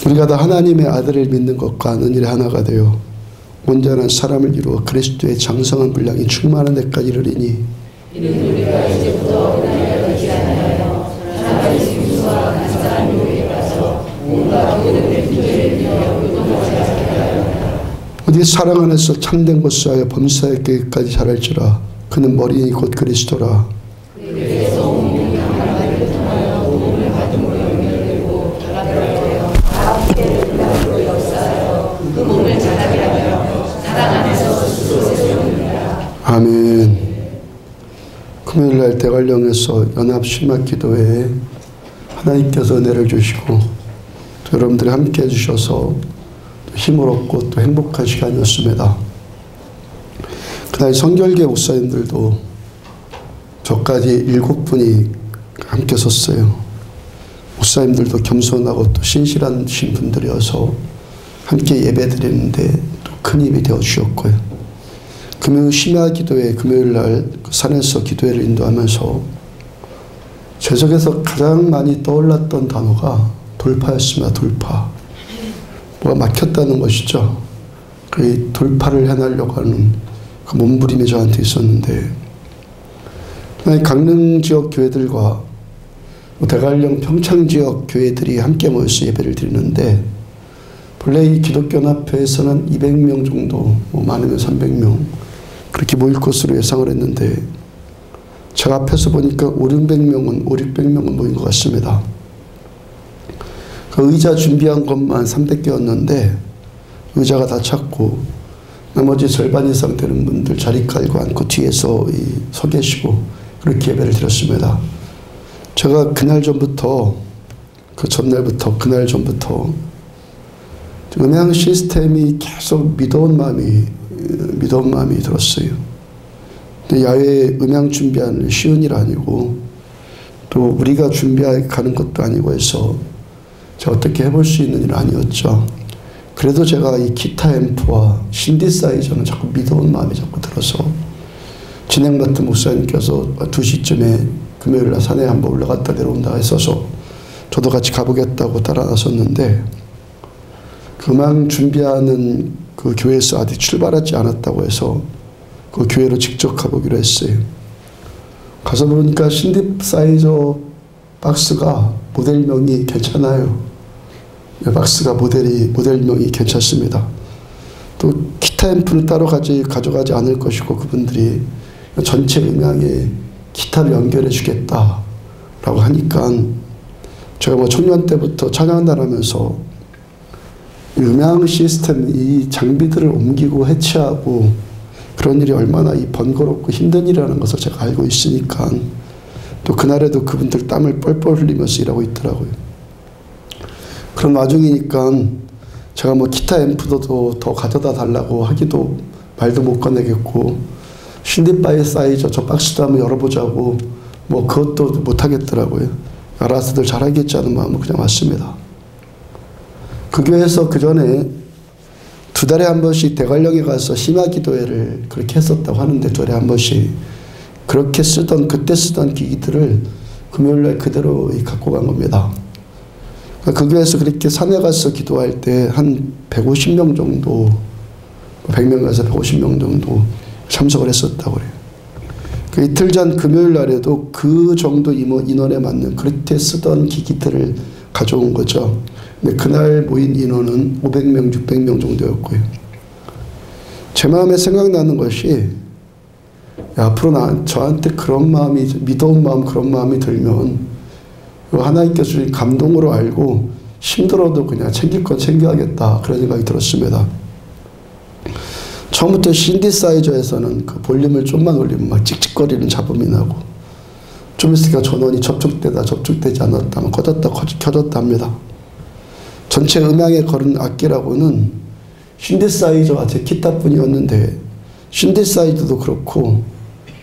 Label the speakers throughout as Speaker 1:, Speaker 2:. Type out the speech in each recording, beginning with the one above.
Speaker 1: 우리가 다 하나님의 아들을 믿는 것과 아는 일에 하나가 되어 온전한 사람을 이루어 그리스도의 장성한 분량이 충만한 데까지 이르리니
Speaker 2: 이는 우리가 이제부터 그날을 기다하여 하나님의 짐승과 한 사람 유혹에 빠져 온갖 모든 기도에 비하여 의도하지 않게 하였다.
Speaker 1: 어디 사랑 안에서 참된 것을 하여 범사에게까지 자랄지라. 그는 머리니 곧 그리스도라.
Speaker 2: 그래서 온몸이 하나님을 통하여 온몸을 받음으로 연결되고 결합되어 다 함께 분량으로 역사하여 그 몸을 자라게 하며 사랑 안에서 스스로 세우느니라.
Speaker 1: 아멘. 금요일날 대관령에서 연합 심화 기도회에 하나님께서 은혜를 주시고 또 여러분들이 함께 해주셔서 힘을 얻고 또 행복한 시간이었습니다. 그날 성결계 목사님들도 저까지 7분이 함께 섰어요. 목사님들도 겸손하고 또 신실한 분들이어서 함께 예배 드리는데 또 큰 힘이 되어 주셨고요. 금요 심야 기도회 금요일날 산에서 기도회를 인도하면서 제 속에서 가장 많이 떠올랐던 단어가 돌파였습니다. 돌파. 뭐가 막혔다는 것이죠. 그 돌파를 해내려고 하는 그 몸부림이 저한테 있었는데 강릉 지역 교회들과 대관령 평창 지역 교회들이 함께 모여서 예배를 드리는데 본래 이 기독교연합회에서는 200명 정도, 많으면 300명 그렇게 모일 것으로 예상을 했는데 제가 앞에서 보니까 500~600명은 모인 것 같습니다. 그 의자 준비한 것만 300개였는데 의자가 다 찼고 나머지 절반 이상 되는 분들 자리 깔고 앉고 뒤에서 서 계시고 그렇게 예배를 드렸습니다. 제가 그날 전부터 그 전날부터 그날 전부터 음향 시스템이 계속 믿어온 마음이 들었어요. 근데 야외 음향 준비하는 쉬운 일 아니고 또 우리가 준비하는 것도 아니고 해서 제가 어떻게 해볼 수 있는 일은 아니었죠. 그래도 제가 이 기타 앰프와 신디사이저는 자꾸 믿어온 마음이 자꾸 들어서 진행 맡은 목사님께서 2시쯤에 금요일날 산에 한번 올라갔다 내려온다 했어서 저도 같이 가보겠다고 따라 나섰는데 그 음악 준비하는 그 교회에서 아직 출발하지 않았다고 해서 그 교회로 직접 가보기로 했어요. 가서 보니까 신디사이저 박스가 모델명이 괜찮아요. 박스가 모델명이 괜찮습니다. 또 기타 앰프는 따로 가져가지 않을 것이고 그분들이 전체 음향에 기타를 연결해 주겠다라고 하니까 제가 청년 때부터 찬양단 하면서 음향 시스템 이 장비들을 옮기고 해체하고 그런 일이 얼마나 번거롭고 힘든 일이라는 것을 제가 알고 있으니까 또 그날에도 그분들 땀을 뻘뻘 흘리면서 일하고 있더라고요. 그런 와중이니까 제가 기타 앰프도 더 가져다 달라고 하기도 말도 못 꺼내겠고 신디사이저 저 박스도 한번 열어보자고 그것도 못 하겠더라고요. 알아서들 잘하겠지 하는 마음으로 그냥 왔습니다. 그 교회에서 그 전에 2달에 한 번씩 대관령에 가서 심화 기도회를 그렇게 했었다고 하는데 2달에 한 번씩 그렇게 그때 쓰던 기기들을 금요일날 그대로 갖고 간 겁니다. 그 교회에서 그렇게 산에 가서 기도할 때 한 150명 정도 100명에서 150명 정도 참석을 했었다고 그래요. 그 이틀 전 금요일 날에도 그 정도 인원에 맞는 그렇게 쓰던 기기들을 가져온 거죠. 근데 그날 모인 인원은 500명, 600명 정도였고요. 제 마음에 생각나는 것이 앞으로 저한테 그런 마음이 믿어온 마음 그런 마음이 들면 하나님께서 주신 감동으로 알고 힘들어도 그냥 챙길 건 챙겨야겠다 그런 생각이 들었습니다. 처음부터 신디사이저에서는 그 볼륨을 좀만 올리면 막 찍찍거리는 잡음이 나고 좀 있으니까 전원이 접촉되지 않았다면 꺼졌다 켜졌다 합니다. 전체 음향에 걸은 악기라고는 신디사이저와 제 기타뿐이었는데 신디사이저도 그렇고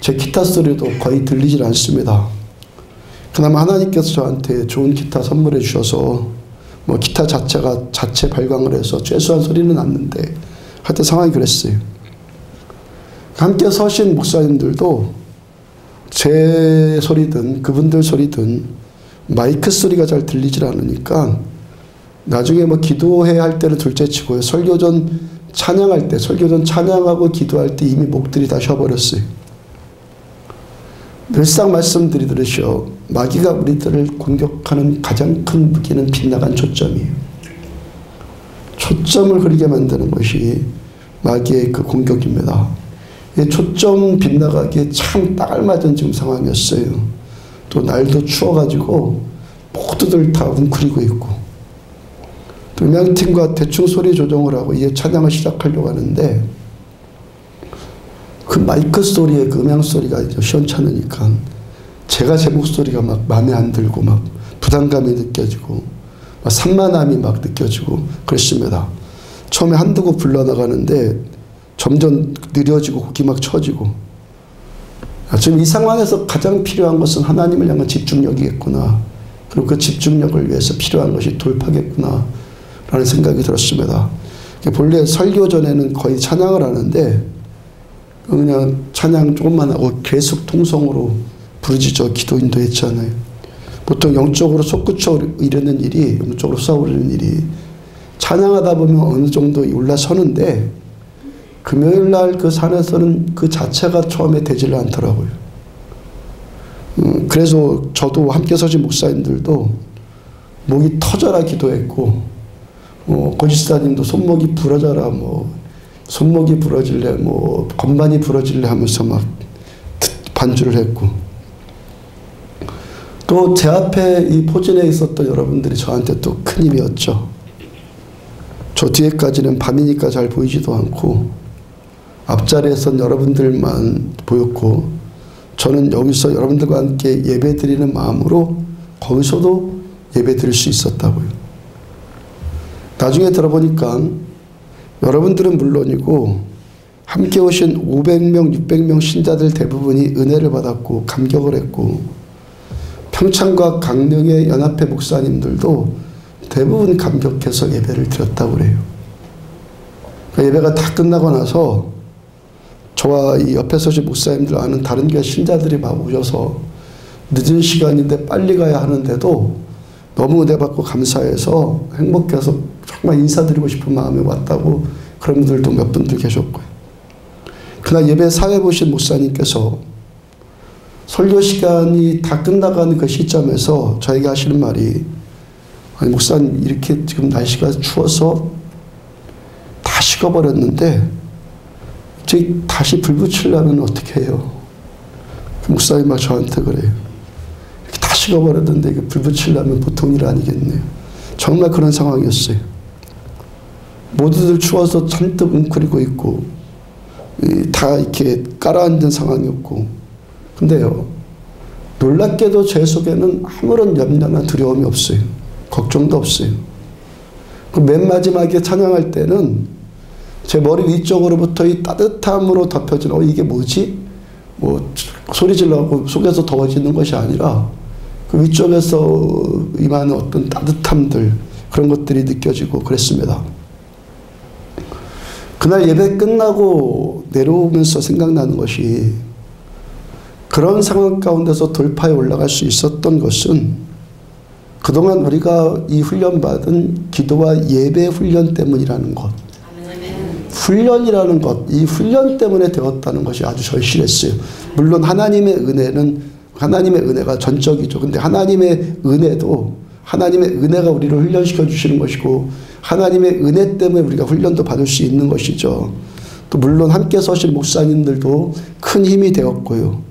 Speaker 1: 제 기타 소리도 거의 들리질 않습니다. 그나마 하나님께서 저한테 좋은 기타 선물해 주셔서 기타 자체가 자체 발광을 해서 최소한 소리는 났는데 하여튼 상황이 그랬어요. 함께 서신 목사님들도 제 소리든 그분들 소리든 마이크 소리가 잘 들리질 않으니까 나중에 뭐 기도해야 할 때는 둘째 치고요. 설교전 찬양할 때, 설교전 찬양하고 기도할 때 이미 목들이 다 쉬어버렸어요. 늘상 말씀드리듯이요. 마귀가 우리들을 공격하는 가장 큰 무기는 빗나간 초점이에요. 초점을 흐리게 만드는 것이 마귀의 그 공격입니다. 초점 빗나가기에 참 딱 알맞은 지금 상황이었어요. 또 날도 추워가지고 모두들 다 웅크리고 있고, 또 음향팀과 대충 소리 조정을 하고 이제 찬양을 시작하려고 하는데 그 마이크 소리에 그 음향 소리가 시원찮으니까 제가 제 목소리가 막 마음에 안 들고 막 부담감이 느껴지고 막 산만함이 막 느껴지고 그랬습니다. 처음에 한두 곡 불러나가는데 점점 느려지고 곡이 막 처지고, 지금 이 상황에서 가장 필요한 것은 하나님을 향한 집중력이겠구나. 그리고 그 집중력을 위해서 필요한 것이 돌파겠구나 라는 생각이 들었습니다. 본래 설교 전에는 거의 찬양을 하는데 그냥 찬양 조금만 하고 계속 통성으로 부르짖어 기도 인도했잖아요. 보통 영적으로 솟구쳐 이르는 일이, 영적으로 쏘아오르는 일이 찬양하다 보면 어느 정도 올라서는데 금요일날 그 산에서는 그 자체가 처음에 되지를 않더라고요. 그래서 저도 함께 서신 목사님들도 목이 터져라 기도했고, 고지사님도 손목이 부러져라, 손목이 부러질래, 건반이 부러질래 하면서 막 반주를 했고, 또 제 앞에 이 포진에 있었던 여러분들이 저한테 또 큰 힘이었죠. 저 뒤에까지는 밤이니까 잘 보이지도 않고 앞자리에선 여러분들만 보였고, 저는 여기서 여러분들과 함께 예배드리는 마음으로 거기서도 예배드릴 수 있었다고요. 나중에 들어보니까 여러분들은 물론이고 함께 오신 500명, 600명 신자들 대부분이 은혜를 받았고 감격을 했고, 평창과 강릉의 연합회 목사님들도 대부분 감격해서 예배를 드렸다고 그래요. 예배가 다 끝나고 나서 저와 이 옆에 서신 목사님들 아는 다른 교회 신자들이 막 오셔서 늦은 시간인데 빨리 가야 하는데도 너무 은혜 받고 감사해서 행복해서 정말 인사드리고 싶은 마음이 왔다고 그런 분들도 몇 분들 계셨고요. 그날 예배 사회 보신 목사님께서 설교 시간이 다 끝나가는 그 시점에서 저에게 하시는 말이, 아니 목사님 이렇게 지금 날씨가 추워서 다 식어버렸는데 이제 다시 불 붙이려면 어떻게 해요? 목사님 막 저한테 그래요. 이렇게 다 식어버렸는데 이게 불 붙이려면 보통 일 아니겠네요. 정말 그런 상황이었어요. 모두들 추워서 잔뜩 웅크리고 있고 다 이렇게 깔아앉은 상황이었고, 근데요 놀랍게도 제 속에는 아무런 염려나 두려움이 없어요. 걱정도 없어요. 그 맨 마지막에 찬양할 때는 제 머리 위쪽으로부터 이 따뜻함으로 덮여진 이게 뭐지? 소리 질러고 속에서 더워지는 것이 아니라 그 위쪽에서 임하는 어떤 따뜻함들, 그런 것들이 느껴지고 그랬습니다. 그날 예배 끝나고 내려오면서 생각나는 것이, 그런 상황 가운데서 돌파에 올라갈 수 있었던 것은 그동안 우리가 이 훈련받은 기도와 예배 훈련 때문이라는 것, 훈련이라는 것, 이 훈련 때문에 되었다는 것이 아주 절실했어요. 물론 하나님의 은혜가 전적이죠. 근데 하나님의 은혜가 우리를 훈련시켜 주시는 것이고, 하나님의 은혜 때문에 우리가 훈련도 받을 수 있는 것이죠. 또 물론 함께 서신 목사님들도 큰 힘이 되었고요.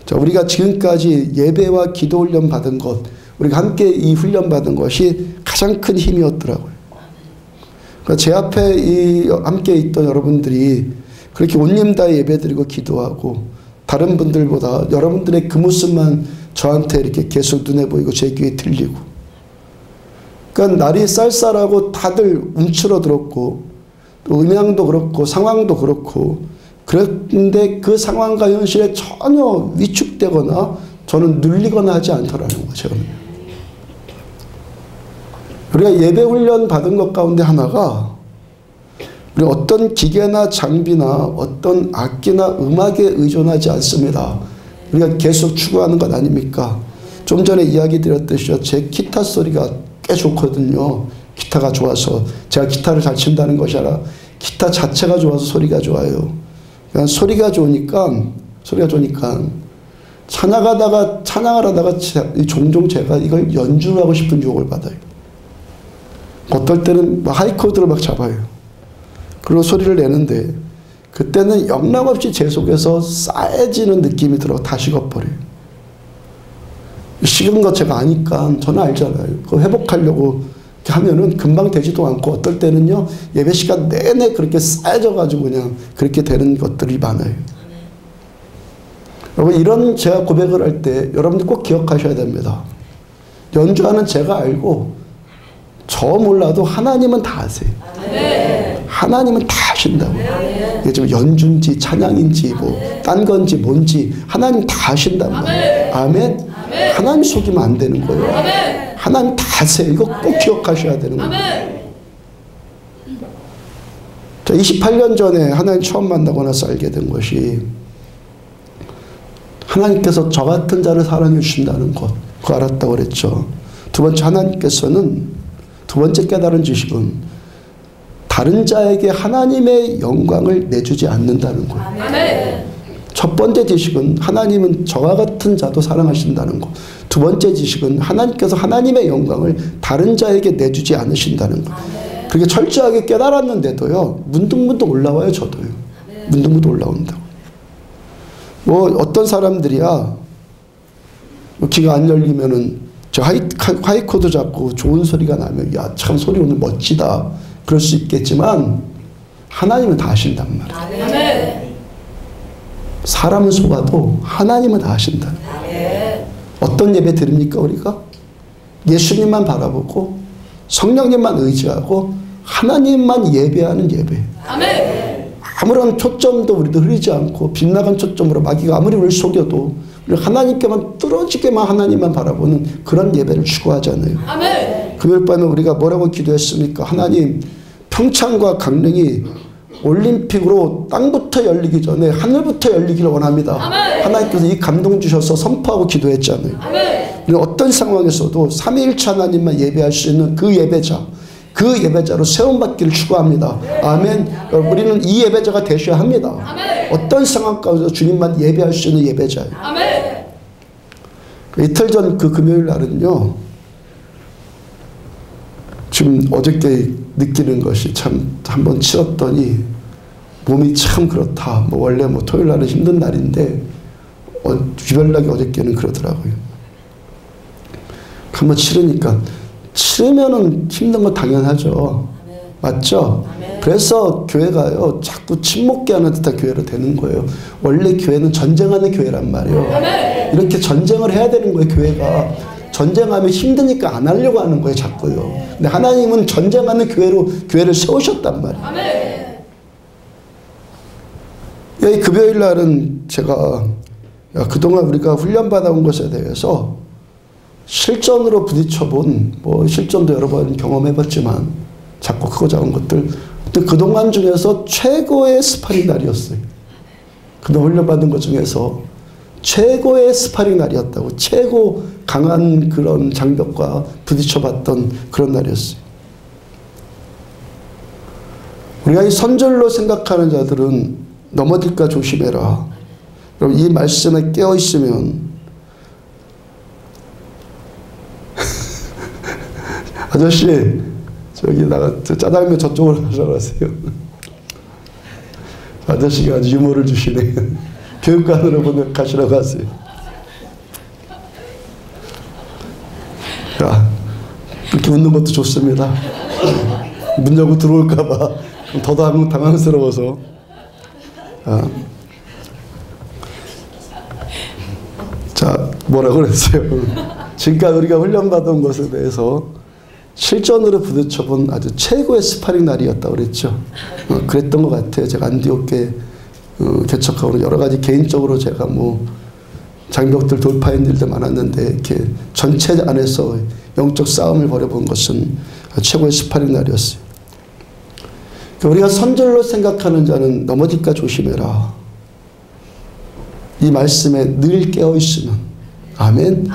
Speaker 1: 자, 우리가 지금까지 예배와 기도 훈련 받은 것, 우리가 함께 이 훈련 받은 것이 가장 큰 힘이었더라고요. 그러니까 제 앞에 함께 있던 여러분들이 그렇게 온님 다 예배드리고 기도하고, 다른 분들보다 여러분들의 그 모습만 저한테 이렇게 계속 눈에 보이고 제 귀에 들리고, 그러니까 날이 쌀쌀하고 다들 움츠러들었고, 또 음향도 그렇고 상황도 그렇고, 그런데 그 상황과 현실에 전혀 위축되거나 저는 눌리거나 하지 않더라는 거죠. 우리가 예배 훈련 받은 것 가운데 하나가, 우리 어떤 기계나 장비나 어떤 악기나 음악에 의존하지 않습니다. 우리가 계속 추구하는 것 아닙니까? 좀 전에 이야기 드렸듯이 제 기타 소리가 꽤 좋거든요. 기타가 좋아서 제가 기타를 잘 친다는 것이 아니라 기타 자체가 좋아서 소리가 좋아요. 그러니까 소리가 좋으니까 찬양을 하다가 종종 제가 이걸 연주를 하고 싶은 유혹을 받아요. 어떨 때는 막 하이코드를 막 잡아요. 그리고 소리를 내는데 그때는 영락없이 제 속에서 싸해지는 느낌이 들어 다 식어버려요. 식은 거 제가 아니까 저는 알잖아요. 그거 회복하려고 하면은 금방 되지도 않고 어떨 때는요 예배 시간 내내 그렇게 쌓여져가지고 그냥 그렇게 되는 것들이 많아요. 여러분 이런 제가 고백을 할 때 여러분들 꼭 기억하셔야 됩니다. 연주하는 제가 알고 저 몰라도 하나님은 다 아세요. 하나님은 다 아신다고. 이게 지금 연주인지 찬양인지 뭐 딴 건지 뭔지 하나님 다 아신단 말이에요. 아멘. 하나님 속이면 안 되는 거예요. 하나님 다 아세요. 이거 꼭 기억하셔야 되는 거예요. 28년 전에 하나님 처음 만나고 나서 알게 된 것이 하나님께서 저 같은 자를 사랑해 주신다는 것 그거 알았다고 그랬죠. 두 번째 하나님께서는 두 번째 깨달은 지식은 다른 자에게 하나님의 영광을 내주지 않는다는 거예요. 첫 번째 지식은 하나님은 저와 같은 자도 사랑하신다는 것. 두 번째 지식은 하나님께서 하나님의 영광을 다른 자에게 내주지 않으신다는 것. 그렇게 철저하게 깨달았는데도요. 문득문득 올라와요. 저도요. 문득문득 올라온다고. 뭐 어떤 사람들이야. 귀가 안 열리면은 저 하이코드 잡고 좋은 소리가 나면 야 참 소리 오늘 멋지다. 그럴 수 있겠지만 하나님은 다 아신단 말이에요. 사람은 속아도 하나님은 다 아신다. 어떤 예배 드립니까 우리가? 예수님만 바라보고 성령님만 의지하고 하나님만 예배하는 예배. 아무런 초점도 우리도 흐리지 않고 빗나간 초점으로 마귀가 아무리 우리를 속여도 우리 하나님께만 뚫어지게만 하나님만 바라보는 그런 예배를 추구하잖아요. 금요일 밤에 우리가 뭐라고 기도했습니까? 하나님 평창과 강릉이 올림픽으로 땅부터 열리기 전에 하늘부터 열리기를 원합니다. 하나님께서 이 감동 주셔서 선포하고 기도했잖아요. 어떤 상황에서도 삼위일체 하나님만 예배할 수 있는 그 예배자로 세움받기를 추구합니다. 아멘. 우리는 이 예배자가 되셔야 합니다. 어떤 상황 가운데서 주님만 예배할 수 있는 예배자예요. 이틀 전 그 금요일 날은요. 지금 어저께 느끼는 것이 참 한번 치렀더니 몸이 참 그렇다. 뭐 원래 뭐 토요일 날은 힘든 날인데 유별나게 어저께는 그러더라고요. 한번 치르니까 치르면은 힘든 건 당연하죠. 맞죠? 그래서 교회가요 자꾸 침묵게 하는 듯한 교회로 되는 거예요. 원래 교회는 전쟁하는 교회란 말이에요. 이렇게 전쟁을 해야 되는 거예요. 교회가 전쟁하면 힘드니까 안 하려고 하는 거예요. 자꾸요. 근데 하나님은 전쟁하는 교회를 세우셨단 말이에요. 이 금요일 날은 제가 그동안 우리가 훈련받아온 것에 대해서 실전으로 부딪혀본 뭐 실전도 여러 번 경험해봤지만 작고 크고 작은 것들 그동안 중에서 최고의 스파링 날이었어요. 그동안 훈련받은 것 중에서 최고의 스파링 날이었다고. 최고 강한 그런 장벽과 부딪혀봤던 그런 날이었어요. 우리가 이 선절로 생각하는 자들은 넘어질까 조심해라. 여러분 이 말씀에 깨어있으면 아저씨 저기 짜장면 저쪽으로 가시라고 하세요. 아저씨가 아주 유머를 주시네. 교육관으로 가시라고 하세요. 야, 그렇게 웃는 것도 좋습니다. 문 열고 들어올까봐 더 당황스러워서. 자, 뭐라고 그랬어요? 지금까지 우리가 훈련받은 것에 대해서 실전으로 부딪혀본 아주 최고의 스파링 날이었다고 그랬죠. 그랬던 것 같아요. 제가 안디옥에 개척하고는 여러 가지 개인적으로 제가 뭐 장벽들 돌파한 일도 많았는데 이렇게 전체 안에서 영적 싸움을 벌여본 것은 최고의 스파링 날이었어요. 우리가 선절로 생각하는 자는 넘어질까 조심해라. 이 말씀에 늘 깨어있으면 아멘.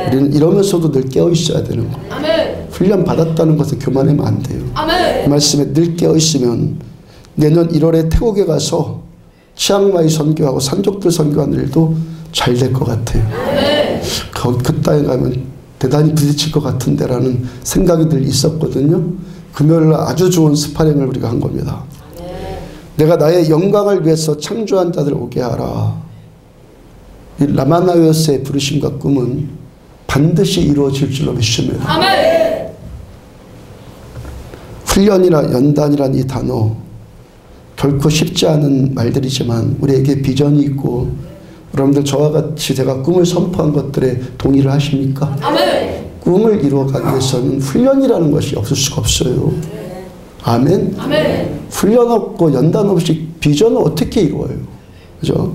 Speaker 1: 우리는 이러면서도 늘 깨어있어야 되는 거예요. 훈련 받았다는 것을 교만하면 안 돼요.
Speaker 2: 아멘.
Speaker 1: 그 말씀에 늘 깨어 있으면 내년 1월에 태국에 가서 치앙마이 선교하고 산족들 선교하는 일도 잘 될 것 같아요.
Speaker 2: 아멘.
Speaker 1: 그 땅에 가면 대단히 부딪힐 것 같은데라는 생각이 늘 있었거든요. 금요일 아주 좋은 스파링을 우리가 한 겁니다. 내가 나의 영광을 위해서 창조한 자들 오게 하라. 이 라마나요스의 부르심과 꿈은 반드시 이루어질 줄로 믿습니다.
Speaker 2: 아멘.
Speaker 1: 훈련이나 연단이란 이 단어 결코 쉽지 않은 말들이지만 우리에게 비전이 있고, 여러분들 저와 같이 제가 꿈을 선포한 것들에 동의를 하십니까?
Speaker 2: 아멘.
Speaker 1: 꿈을 이루어가기 위해서는 훈련이라는 것이 없을 수가 없어요. 아멘.
Speaker 2: 아멘.
Speaker 1: 훈련 없고 연단 없이 비전을 어떻게 이루어요? 그죠?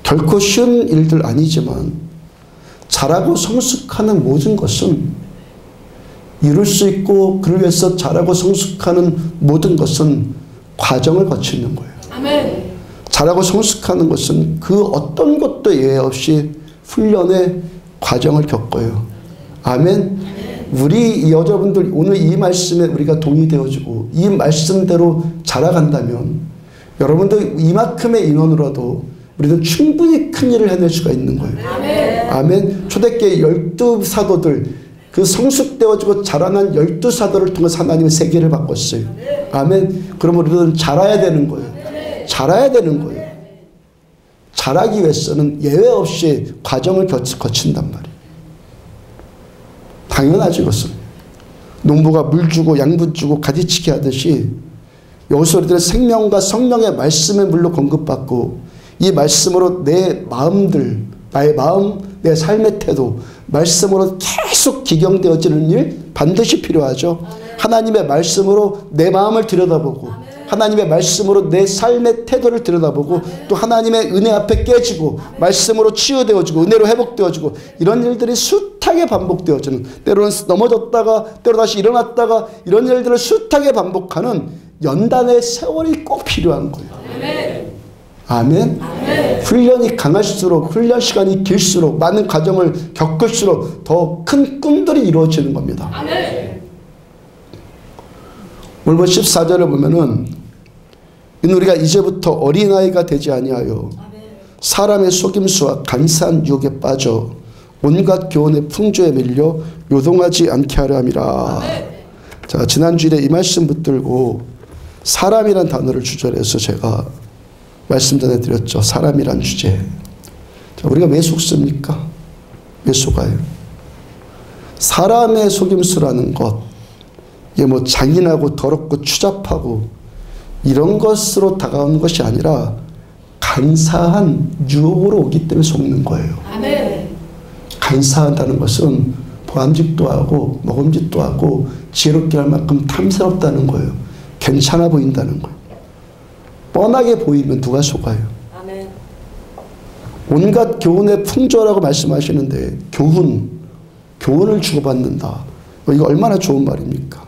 Speaker 1: 결코 쉬운 일들 아니지만 잘하고 성숙하는 모든 것은 이룰 수 있고, 그를 위해서 잘하고 성숙하는 모든 것은 과정을 거치는 거예요.
Speaker 2: 아멘.
Speaker 1: 잘하고 성숙하는 것은 그 어떤 것도 예외 없이 훈련의 과정을 겪어요. 아멘. 우리 여자분들 오늘 이 말씀에 우리가 동의되어지고 이 말씀대로 자라간다면 여러분들 이만큼의 인원으로도 우리는 충분히 큰 일을 해낼 수가 있는 거예요.
Speaker 2: 아멘.
Speaker 1: 아멘. 초대교회 12사도들, 그 성숙되어지고 자라난 12사도를 통해서 하나님의 세계를 바꿨어요. 아멘. 그럼 우리는 자라야 되는 거예요. 자라야 되는 거예요. 자라기 위해서는 예외 없이 과정을 거친단 말이에요. 당연하죠, 이것은. 농부가 물 주고 양분 주고 가지치기 하듯이 여기서 우리들은 생명과 성령의 말씀의 물로 공급받고, 이 말씀으로 내 마음들, 나의 마음, 내 삶의 태도, 말씀으로 계속 기경되어지는 일 반드시 필요하죠. 하나님의 말씀으로 내 마음을 들여다보고, 하나님의 말씀으로 내 삶의 태도를 들여다보고, 또 하나님의 은혜 앞에 깨지고, 말씀으로 치유되어지고, 은혜로 회복되어지고, 이런 일들이 숱하게 반복되어지는, 때로는 넘어졌다가 때로 다시 일어났다가, 이런 일들을 숱하게 반복하는 연단의 세월이 꼭 필요한 거예요. 아멘. 아멘. 훈련이 강할수록, 훈련 시간이 길수록, 많은 과정을 겪을수록 더 큰 꿈들이 이루어지는 겁니다.
Speaker 2: 아멘.
Speaker 1: 오늘 14절을 보면은, 우리가 이제부터 어린아이가 되지 아니하여 사람의 속임수와 간사한 유혹에 빠져 온갖 교훈의 풍조에 밀려 요동하지 않게 하려 함이라. 자, 지난주일에 이 말씀 붙들고 사람이란 단어를 주절해서 제가 말씀 전해드렸죠. 사람이란 주제. 자, 우리가 왜 속습니까? 왜 속아요? 사람의 속임수라는 것, 이게 뭐 잔인하고 더럽고 추잡하고 이런 것으로 다가오는 것이 아니라 간사한 유혹으로 오기 때문에 속는 거예요.
Speaker 2: 아멘.
Speaker 1: 간사하다는 것은 보암직도 하고 먹음직도 하고 지혜롭게 할 만큼 탐스럽다는 거예요. 괜찮아 보인다는 거예요. 뻔하게 보이면 누가 속아요?
Speaker 2: 아멘.
Speaker 1: 온갖 교훈의 풍조라고 말씀하시는데, 교훈을 주고받는다. 이거 얼마나 좋은 말입니까?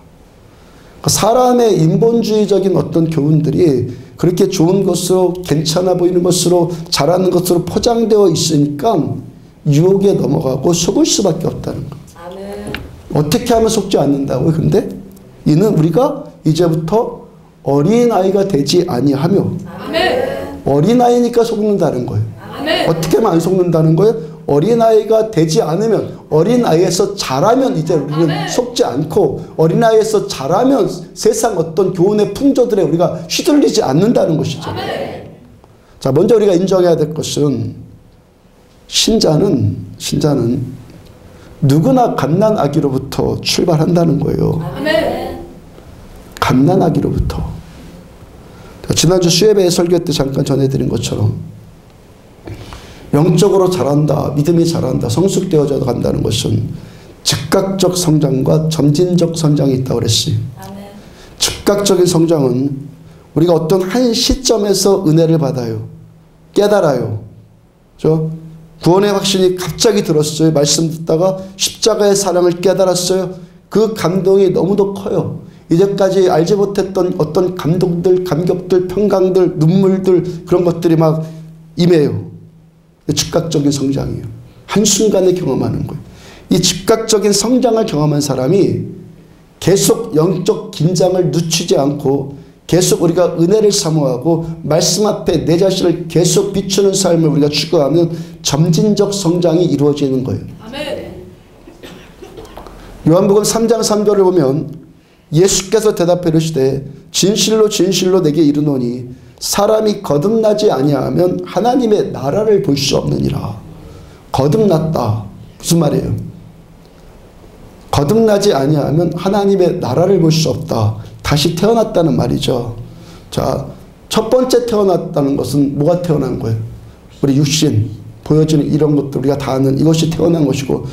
Speaker 1: 사람의 인본주의적인 어떤 교훈들이 그렇게 좋은 것으로, 괜찮아 보이는 것으로, 잘하는 것으로 포장되어 있으니까 유혹에 넘어가고 속을 수밖에 없다는 거.
Speaker 2: 아멘.
Speaker 1: 어떻게 하면 속지 않는다고요? 근데 이는 우리가 이제부터 어린아이가 되지 아니하며,
Speaker 2: 아멘.
Speaker 1: 어린아이니까 속는다는 거예요.
Speaker 2: 아멘.
Speaker 1: 어떻게 하면 안 속는다는 거예요? 어린아이가 되지 않으면, 어린아이에서 자라면 이제 우리는
Speaker 2: 아멘.
Speaker 1: 속지 않고, 어린아이에서 자라면 세상 어떤 교훈의 풍조들에 우리가 휘둘리지 않는다는 것이죠.
Speaker 2: 아멘.
Speaker 1: 자, 먼저 우리가 인정해야 될 것은, 신자는 누구나 갓난아기로부터 출발한다는 거예요.
Speaker 2: 아멘.
Speaker 1: 갓난아기로부터. 지난주 수예배 설교 때 잠깐 전해드린 것처럼 영적으로 자란다, 믿음이 자란다, 성숙되어져 간다는 것은 즉각적 성장과 점진적 성장이 있다고 그랬어요.
Speaker 2: 아멘.
Speaker 1: 즉각적인 성장은 우리가 어떤 한 시점에서 은혜를 받아요. 깨달아요. 그렇죠? 구원의 확신이 갑자기 들었어요. 말씀 듣다가 십자가의 사랑을 깨달았어요. 그 감동이 너무도 커요. 이제까지 알지 못했던 어떤 감동들, 감격들, 평강들, 눈물들, 그런 것들이 막 임해요. 즉각적인 성장이에요. 한순간에 경험하는 거예요. 이 즉각적인 성장을 경험한 사람이 계속 영적 긴장을 늦추지 않고 계속 우리가 은혜를 사모하고 말씀 앞에 내 자신을 계속 비추는 삶을 우리가 추구하면 점진적 성장이 이루어지는 거예요.
Speaker 2: 아멘.
Speaker 1: 요한복음 3장 3절을 보면 예수께서 대답해 이르시되 진실로 진실로 내게 이르노니 사람이 거듭나지 아니하면 하나님의 나라를 볼 수 없느니라. 거듭났다. 무슨 말이에요? 거듭나지 아니하면 하나님의 나라를 볼 수 없다. 다시 태어났다는 말이죠. 자, 첫 번째 태어났다는 것은 뭐가 태어난 거예요? 우리 육신, 보여지는 이런 것들 우리가 다 아는 이것이 태어난 것이고,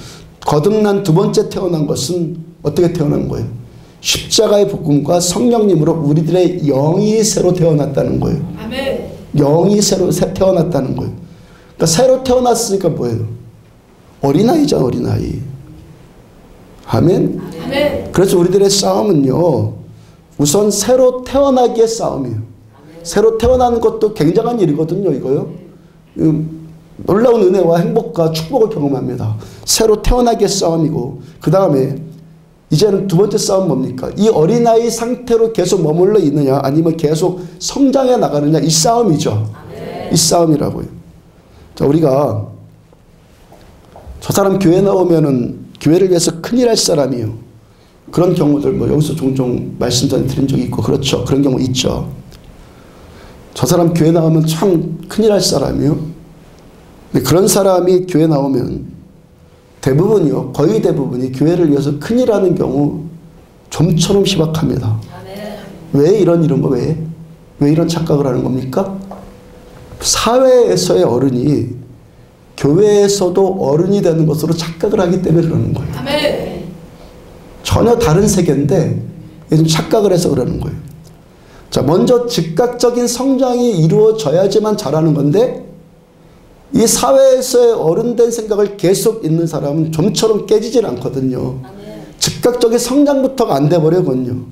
Speaker 1: 거듭난 두 번째 태어난 것은 어떻게 태어난 거예요? 십자가의 복음과 성령님으로 우리들의 영이 새로 태어났다는 거예요.
Speaker 2: 아멘.
Speaker 1: 영이 새로 태어났다는 거예요. 그러니까 새로 태어났으니까 뭐예요? 어린아이죠, 어린아이. 아멘?
Speaker 2: 아멘.
Speaker 1: 그래서 우리들의 싸움은요, 우선 새로 태어나기의 싸움이에요. 새로 태어나는 것도 굉장한 일이거든요, 이거요. 놀라운 은혜와 행복과 축복을 경험합니다. 새로 태어나기의 싸움이고, 그 다음에 이제는 두 번째 싸움은 뭡니까? 이 어린아이 상태로 계속 머물러 있느냐, 아니면 계속 성장해 나가느냐, 이 싸움이죠. 이 싸움이라고요. 자, 우리가 저 사람 교회 나오면은 교회를 위해서 큰일 할 사람이에요. 그런 경우들 뭐 여기서 종종 말씀 드린 적이 있고, 그렇죠. 그런 경우 있죠. 저 사람 교회 나오면 참 큰일 할 사람이요. 근데 그런 사람이 교회 나오면 대부분이요, 거의 대부분이 교회를 위해서 큰일 하는 경우 좀처럼 희박합니다. 왜 이런 거 왜 이런 착각을 하는 겁니까? 사회에서의 어른이 교회에서도 어른이 되는 것으로 착각을 하기 때문에 그러는 거예요.
Speaker 2: 아멘.
Speaker 1: 전혀 다른 세계인데 요즘 착각을 해서 그러는 거예요. 자, 먼저 즉각적인 성장이 이루어져야지만 잘하는 건데, 이 사회에서의 어른된 생각을 계속 있는 사람은 좀처럼 깨지질 않거든요. 즉각적인 성장부터가 안 돼버려거든요.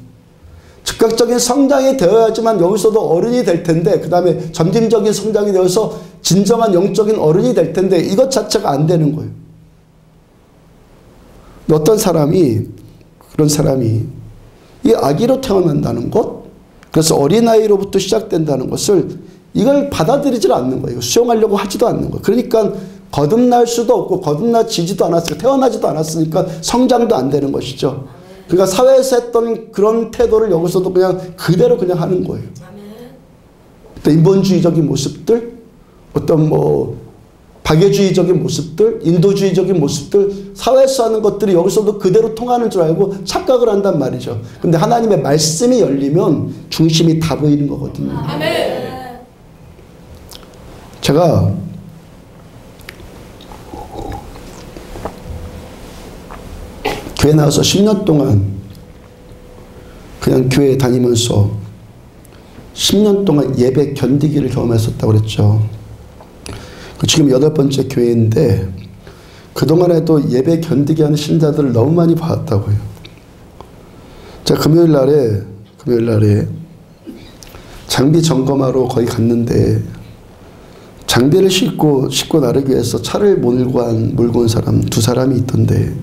Speaker 1: 즉각적인 성장이 되어야지만 여기서도 어른이 될 텐데, 그 다음에 점진적인 성장이 되어서 진정한 영적인 어른이 될 텐데, 이것 자체가 안 되는 거예요. 어떤 사람이, 그런 사람이 이 아기로 태어난다는 것, 그래서 어린아이로부터 시작된다는 것을 이걸 받아들이질 않는 거예요. 수용하려고 하지도 않는 거예요. 그러니까 거듭날 수도 없고 거듭나지지도 않았으니까, 태어나지도 않았으니까 성장도 안 되는 것이죠. 그러니까 사회에서 했던 그런 태도를 여기서도 그냥 그대로 그냥 하는 거예요. 어떤 인본주의적인 모습들, 어떤 뭐 박애주의적인 모습들, 인도주의적인 모습들, 사회에서 하는 것들이 여기서도 그대로 통하는 줄 알고 착각을 한단 말이죠. 근데 하나님의 말씀이 열리면 중심이 다 보이는 거거든요.
Speaker 2: 아멘.
Speaker 1: 제가 교회 나와서 10년 동안 그냥 교회 다니면서 10년 동안 예배 견디기를 경험했었다고 그랬죠. 지금 8번째 교회인데 그동안에도 예배 견디기 하는 신자들을 너무 많이 봤다고요. 제가 금요일 날에 장비 점검하러 거기 갔는데, 장비를 싣고 나르기 위해서 차를 몰고 온 사람 2사람이 있던데,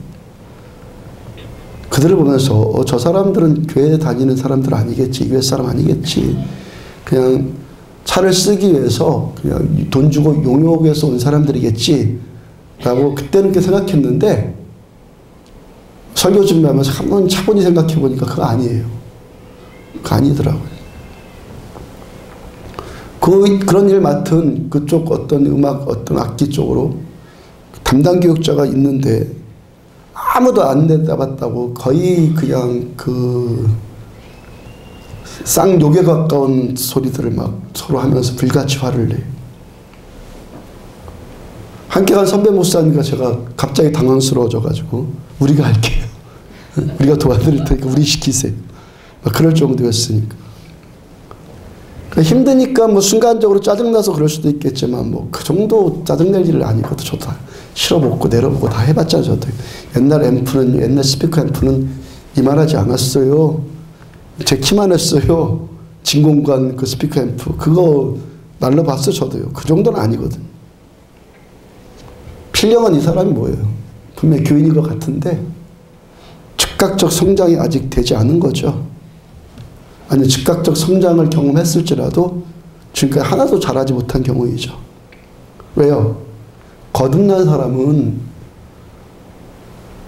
Speaker 1: 그들을 보면서 저 사람들은 교회 다니는 사람들 아니겠지, 교회 사람 아니겠지, 그냥 차를 쓰기 위해서 그냥 돈 주고 용역을 해서 온 사람들이겠지 라고 그때는 그렇게 생각했는데, 설교 준비하면서 한번 차분히 생각해 보니까 그거 아니에요. 그거 아니더라고요. 그런 일 맡은 그쪽 어떤 음악, 어떤 악기 쪽으로 담당 교육자가 있는데 아무도 안 내다봤다고 거의 그냥 그 쌍욕에 가까운 소리들을 막 서로 하면서 불같이 화를 내요. 함께 간 선배 목사님과 제가 갑자기 당황스러워져가지고 우리가 할게요. 우리가 도와드릴 테니까 우리 시키세요. 그럴 정도였으니까. 힘드니까 뭐 순간적으로 짜증나서 그럴 수도 있겠지만 뭐 그 정도 짜증낼 일은 아니거든. 저도 실어먹고 내려보고 다 해봤잖아요. 저도 옛날 스피커 앰프는 이만하지 않았어요. 제 키만 했어요. 진공관 그 스피커 앰프 그거 날려봤어요. 저도요. 그 정도는 아니거든. 필령은 이 사람이 뭐예요? 분명히 교인인 것 같은데 즉각적 성장이 아직 되지 않은 거죠. 아니, 즉각적 성장을 경험했을지라도 지금까지 하나도 잘하지 못한 경우이죠. 왜요? 거듭난 사람은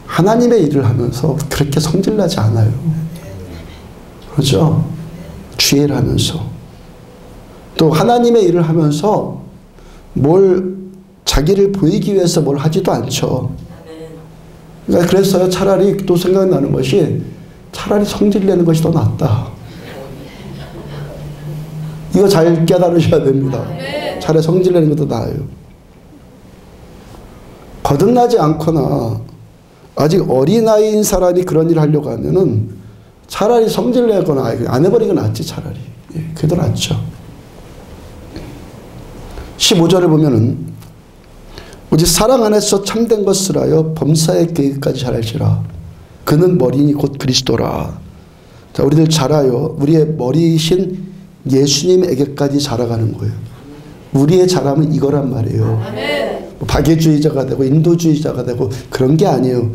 Speaker 1: 하나님의 일을 하면서 그렇게 성질나지 않아요. 그렇죠? 주의를 하면서. 또 하나님의 일을 하면서 뭘 자기를 보이기 위해서 뭘 하지도 않죠. 그러니까 그래서 차라리 또 생각나는 것이 차라리 성질내는 것이 더 낫다. 이거 잘 깨달으셔야 됩니다. 차라리 성질내는 것도 나아요. 거듭나지 않거나 아직 어린아이인 사람이 그런 일을 하려고 하면은 차라리 성질내거나 안 해버리는 게 낫지, 차라리. 예, 그게 더 낫죠. 15절을 보면은 오직 사랑 안에서 참된 것을 하여 범사의 계획까지 잘할지라. 그는 머리니 곧 그리스도라. 자, 우리들 자라요. 우리의 머리이신 예수님에게까지 자라가는 거예요. 우리의 자람은 이거란 말이에요. 뭐 박애주의자가 되고 인도주의자가 되고 그런 게 아니에요.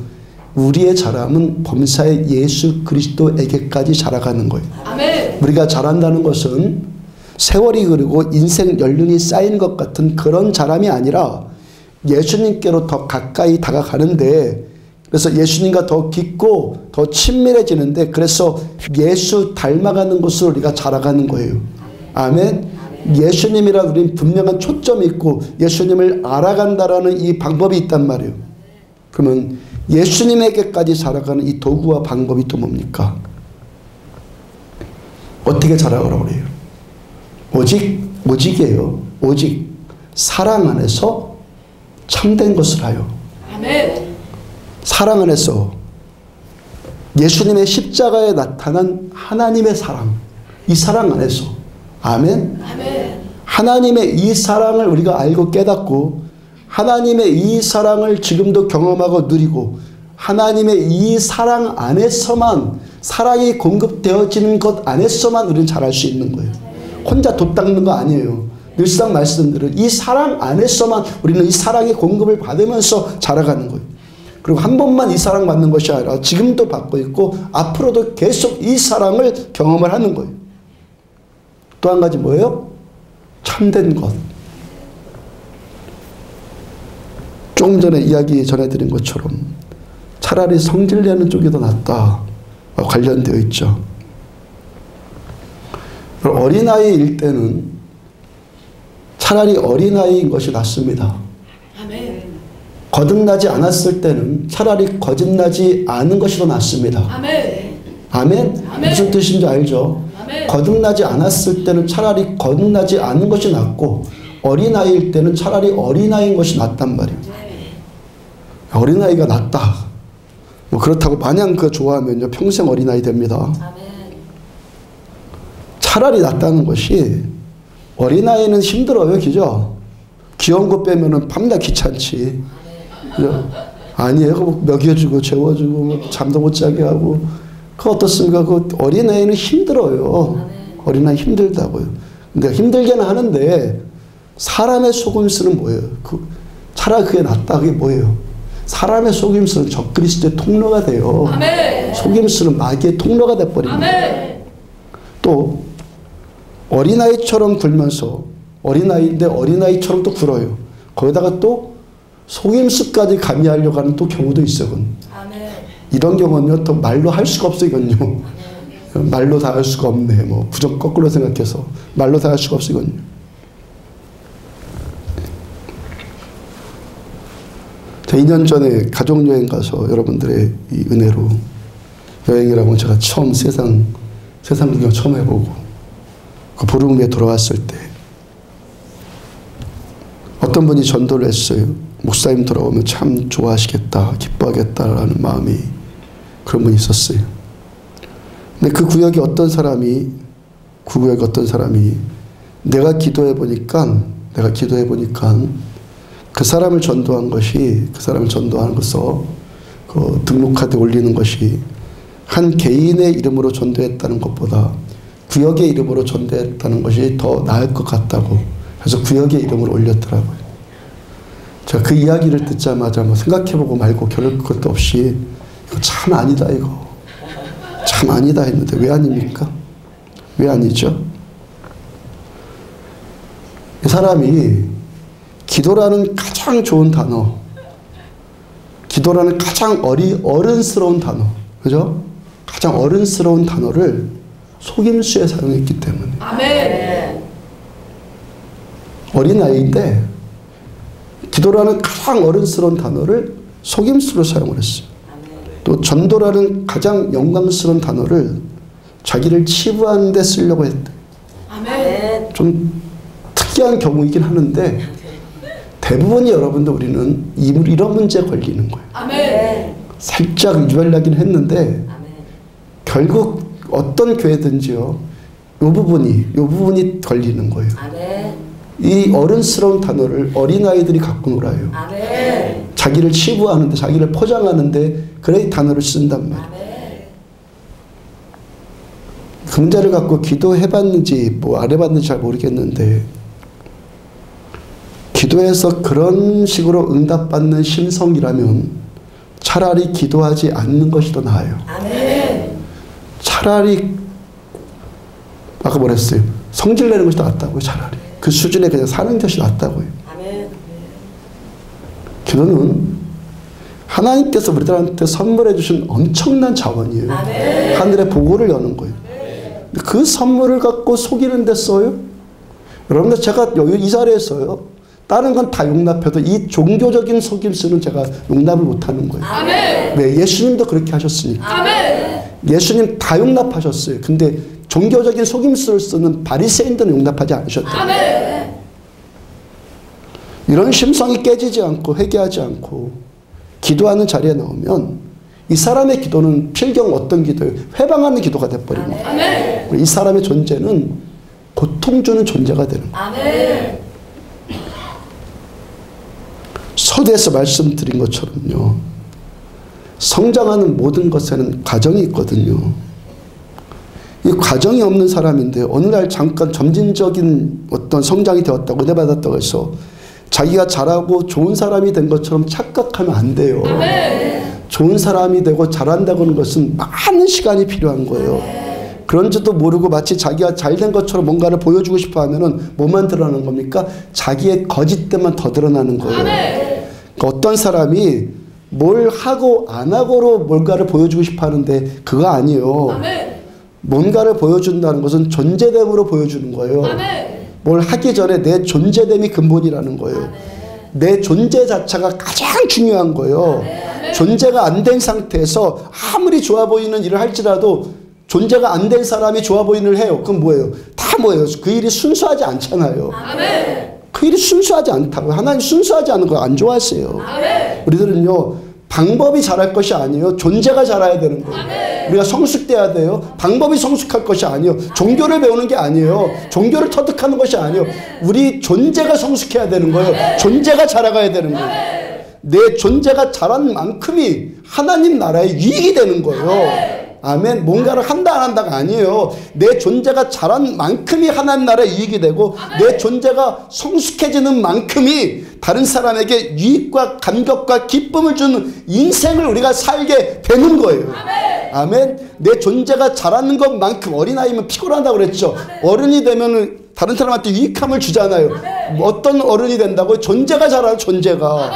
Speaker 1: 우리의 자람은 범사의 예수 그리스도에게까지 자라가는 거예요. 우리가 자란다는 것은 세월이 흐르고 인생 연륜이 쌓이는 것 같은 그런 자람이 아니라 예수님께로 더 가까이 다가가는데, 그래서 예수님과 더 깊고 더 친밀해지는데, 그래서 예수 닮아가는 것으로 우리가 자라가는 거예요. 아멘. 예수님이라 우리는 분명한 초점이 있고 예수님을 알아간다라는 이 방법이 있단 말이에요. 그러면 예수님에게까지 자라가는 이 도구와 방법이 또 뭡니까? 어떻게 자라가라고 그래요? 오직이에요. 오직 사랑 안에서 참된 것을 하여. 아멘. 사랑 안에서 예수님의 십자가에 나타난 하나님의 사랑, 이 사랑 안에서. 아멘. 아멘. 하나님의 이 사랑을 우리가 알고 깨닫고 하나님의 이 사랑을 지금도 경험하고 누리고 하나님의 이 사랑 안에서만, 사랑이 공급되어지는 것 안에서만 우리는 잘할 수 있는 거예요. 혼자 돛 닦는 거 아니에요. 늘상 말씀드린 이 사랑 안에서만 우리는 이 사랑의 공급을 받으면서 자라가는 거예요. 그리고 한 번만 이 사랑 받는 것이 아니라 지금도 받고 있고 앞으로도 계속 이 사랑을 경험을 하는 거예요. 또 한 가지 뭐예요? 참된 것. 조금 전에 이야기 전해드린 것처럼 차라리 성질내는 쪽이 더 낫다 관련되어 있죠. 어린아이일 때는 차라리 어린아이인 것이 낫습니다. 아멘. 거듭나지 않았을 때는 차라리 거듭나지 않은 것이 더 낫습니다. 아멘. 아멘. 아멘. 무슨 뜻인지 알죠? 아멘. 거듭나지 않았을 때는 차라리 거듭나지 않은 것이 낫고 어린아이일 때는 차라리 어린아이인 것이 낫단 말이에요. 어린아이가 낫다. 뭐 그렇다고 마냥 그거 좋아하면요 평생 어린아이 됩니다. 아멘. 차라리 낫다는 것이, 어린아이는 힘들어요. 그죠? 귀여운 거 빼면은 밤낮 귀찮지. 아니에요. 먹여주고 재워주고 잠도 못 자게 하고. 그거 어떻습니까? 그 어린아이는 힘들어요. 어린아이 힘들다고요. 근데 힘들게는 하는데 사람의 속임수는 뭐예요? 차라리 그게 낫다. 그게 뭐예요? 사람의 속임수는 적그리스도의 통로가 돼요. 아멘. 속임수는 마귀의 통로가 돼버립니다. 또 어린아이처럼 굴면서, 어린아이인데 어린아이처럼 또 굴어요. 거기다가 또 속임수까지 가미하려고 하는 또 경우도 있어요. 아멘. 이런 경우는 또 말로 할 수가 없어요. 이건요. 말로 다 할 수가 없네. 뭐 부정 거꾸로 생각해서 말로 다 할 수가 없어요. 이건요. 제가 2년 전에 가족여행 가서 여러분들의 이 은혜로 여행이라고 제가 처음 세상 구경 처음 해보고 그 보름 후에 돌아왔을 때 어떤 분이 전도를 했어요. 목사님 돌아오면 참 좋아하시겠다, 기뻐하겠다라는 마음이, 그런 분이 있었어요. 근데 그 구역에 어떤 사람이 내가 기도해 보니까 그 사람을 전도한 것이, 그 사람을 전도하는 것서 그 등록카드 올리는 것이 한 개인의 이름으로 전도했다는 것보다 구역의 이름으로 전도했다는 것이 더 나을 것 같다고 그래서 구역의 이름으로 올렸더라고요. 제가 그 이야기를 듣자마자 뭐 생각해보고 말고 결국 그것도 없이 이거 참 아니다 이거. 참 아니다 했는데 왜 아닙니까? 왜 아니죠? 이 사람이 기도라는 가장 좋은 단어, 기도라는 가장 어른스러운 단어, 그죠? 가장 어른스러운 단어를 속임수에 사용했기 때문에.
Speaker 2: 아멘.
Speaker 1: 어린아이인데 기도라는 가장 어른스러운 단어를 속임수로 사용을 했어요. 또 전도라는 가장 영광스러운 단어를 자기를 치부하는 데 쓰려고 했대.
Speaker 2: 아멘.
Speaker 1: 좀 특이한 경우이긴 하는데 대부분이 여러분들 우리는 이런 문제에 걸리는 거예요.
Speaker 2: 아멘.
Speaker 1: 살짝 유별나긴 했는데
Speaker 2: 아멘.
Speaker 1: 결국 어떤 교회든지요, 요 부분이 걸리는 거예요.
Speaker 2: 아멘.
Speaker 1: 이 어른스러운 단어를 어린아이들이 갖고 놀아요.
Speaker 2: 아멘.
Speaker 1: 자기를 치부하는데, 자기를 포장하는데 그래 이 단어를 쓴단 말이에요.
Speaker 2: 아멘.
Speaker 1: 그 문제를 갖고 기도해봤는지 뭐 안 해봤는지 잘 모르겠는데 기도해서 그런 식으로 응답받는 심성이라면 차라리 기도하지 않는 것이 더 나아요.
Speaker 2: 아멘.
Speaker 1: 차라리 아까 뭐랬어요? 성질 내는 것이 더 낫다고요. 차라리 그 수준에 그냥 사는 것이 낫다고요.
Speaker 2: 아멘.
Speaker 1: 기도는 하나님께서 우리들한테 선물해 주신 엄청난 자원이에요.
Speaker 2: 아멘.
Speaker 1: 하늘의 보고를 여는 거예요. 그 선물을 갖고 속이는 데 써요? 여러분들 제가 여기 이 자리에서요, 다른 건 다 용납해도 이 종교적인 속임수는 제가 용납을 못하는 거예요.
Speaker 2: 아멘.
Speaker 1: 왜? 예수님도 그렇게 하셨으니까.
Speaker 2: 아멘.
Speaker 1: 예수님 다 용납하셨어요. 근데 종교적인 속임수를 쓰는 바리새인들은 용납하지 않으셨다.
Speaker 2: 아멘.
Speaker 1: 이런 심성이 깨지지 않고 회개하지 않고 기도하는 자리에 나오면 이 사람의 기도는 필경 어떤 기도예요? 회방하는 기도가 돼버리는 거예요.
Speaker 2: 아멘.
Speaker 1: 이 사람의 존재는 고통 주는 존재가 되는 거예요.
Speaker 2: 아멘.
Speaker 1: 서두에서 말씀드린 것처럼요, 성장하는 모든 것에는 과정이 있거든요. 이 과정이 없는 사람인데 어느 날 잠깐 점진적인 어떤 성장이 되었다고 은혜 받았다고 해서 자기가 잘하고 좋은 사람이 된 것처럼 착각하면 안 돼요.
Speaker 2: 아멘.
Speaker 1: 좋은 사람이 되고 잘한다고 하는 것은 많은 시간이 필요한 거예요. 그런지도 모르고 마치 자기가 잘된 것처럼 뭔가를 보여주고 싶어 하면은 뭐만 드러나는 겁니까? 자기의 거짓됨만 더 드러나는 거예요. 그러니까 어떤 사람이 뭘 하고 안 하고로 뭔가를 보여주고 싶어 하는데 그거 아니에요.
Speaker 2: 아멘.
Speaker 1: 뭔가를 보여준다는 것은 존재됨으로 보여주는 거예요.
Speaker 2: 아멘.
Speaker 1: 뭘 하기 전에 내 존재됨이 근본이라는 거예요. 내 존재 자체가 가장 중요한 거예요. 존재가 안 된 상태에서 아무리 좋아 보이는 일을 할지라도 존재가 안 된 사람이 좋아 보이는 일을 해요. 그럼 뭐예요? 다 뭐예요? 그 일이 순수하지 않잖아요.
Speaker 2: 아멘.
Speaker 1: 그 일이 순수하지 않다고요. 하나님 순수하지 않은 거 안 좋아하세요.
Speaker 2: 아멘.
Speaker 1: 우리들은요, 방법이 잘할 것이 아니에요. 존재가 잘해야 되는 거예요.
Speaker 2: 아멘.
Speaker 1: 우리가 성숙돼야 돼요. 방법이 성숙할 것이 아니에요. 종교를 배우는 게 아니에요. 종교를 터득하는 것이 아니에요. 우리 존재가 성숙해야 되는 거예요. 존재가 자라가야 되는 거예요. 내 존재가 자란 만큼이 하나님 나라의 유익이 되는 거예요. 아멘. 뭔가를 한다 안 한다가 아니에요. 내 존재가 자란 만큼이 하나님 나라의 유익이 되고 내 존재가 성숙해지는 만큼이 다른 사람에게 유익과 감격과 기쁨을 주는 인생을 우리가 살게 되는 거예요. 아멘. 내 존재가 자라는 것만큼, 어린아이면 피곤하다고 그랬죠. 어른이 되면 다른 사람한테 유익함을 주잖아요. 어떤 어른이 된다고요? 존재가 자라는 존재가.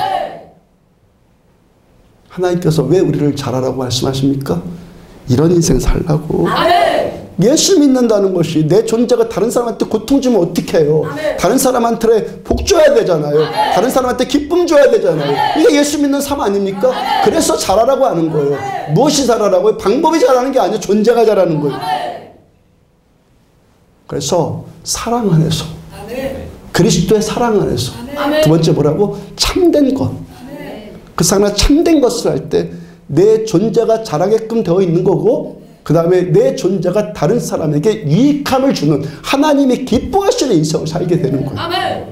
Speaker 1: 하나님께서 왜 우리를 자라라고 말씀하십니까? 이런 인생 살라고.
Speaker 2: 아멘.
Speaker 1: 예수 믿는다는 것이 내 존재가 다른 사람한테 고통 주면 어떻게 해요? 다른 사람한테 복 줘야 되잖아요. 다른 사람한테 기쁨 줘야 되잖아요. 이게 예수 믿는 삶 아닙니까? 그래서 자라라고 하는 거예요. 무엇이 자라라고요? 방법이 자라는 게 아니에요. 존재가 자라는 거예요. 그래서 사랑 안에서, 그리스도의 사랑 안에서. 두 번째 뭐라고? 참된 것. 그 사람이 참된 것을 할 때 내 존재가 자라게끔 되어 있는 거고, 그 다음에 내 존재가 다른 사람에게 유익함을 주는, 하나님이 기뻐하시는 인생을 살게 되는 거예요.
Speaker 2: 아멘.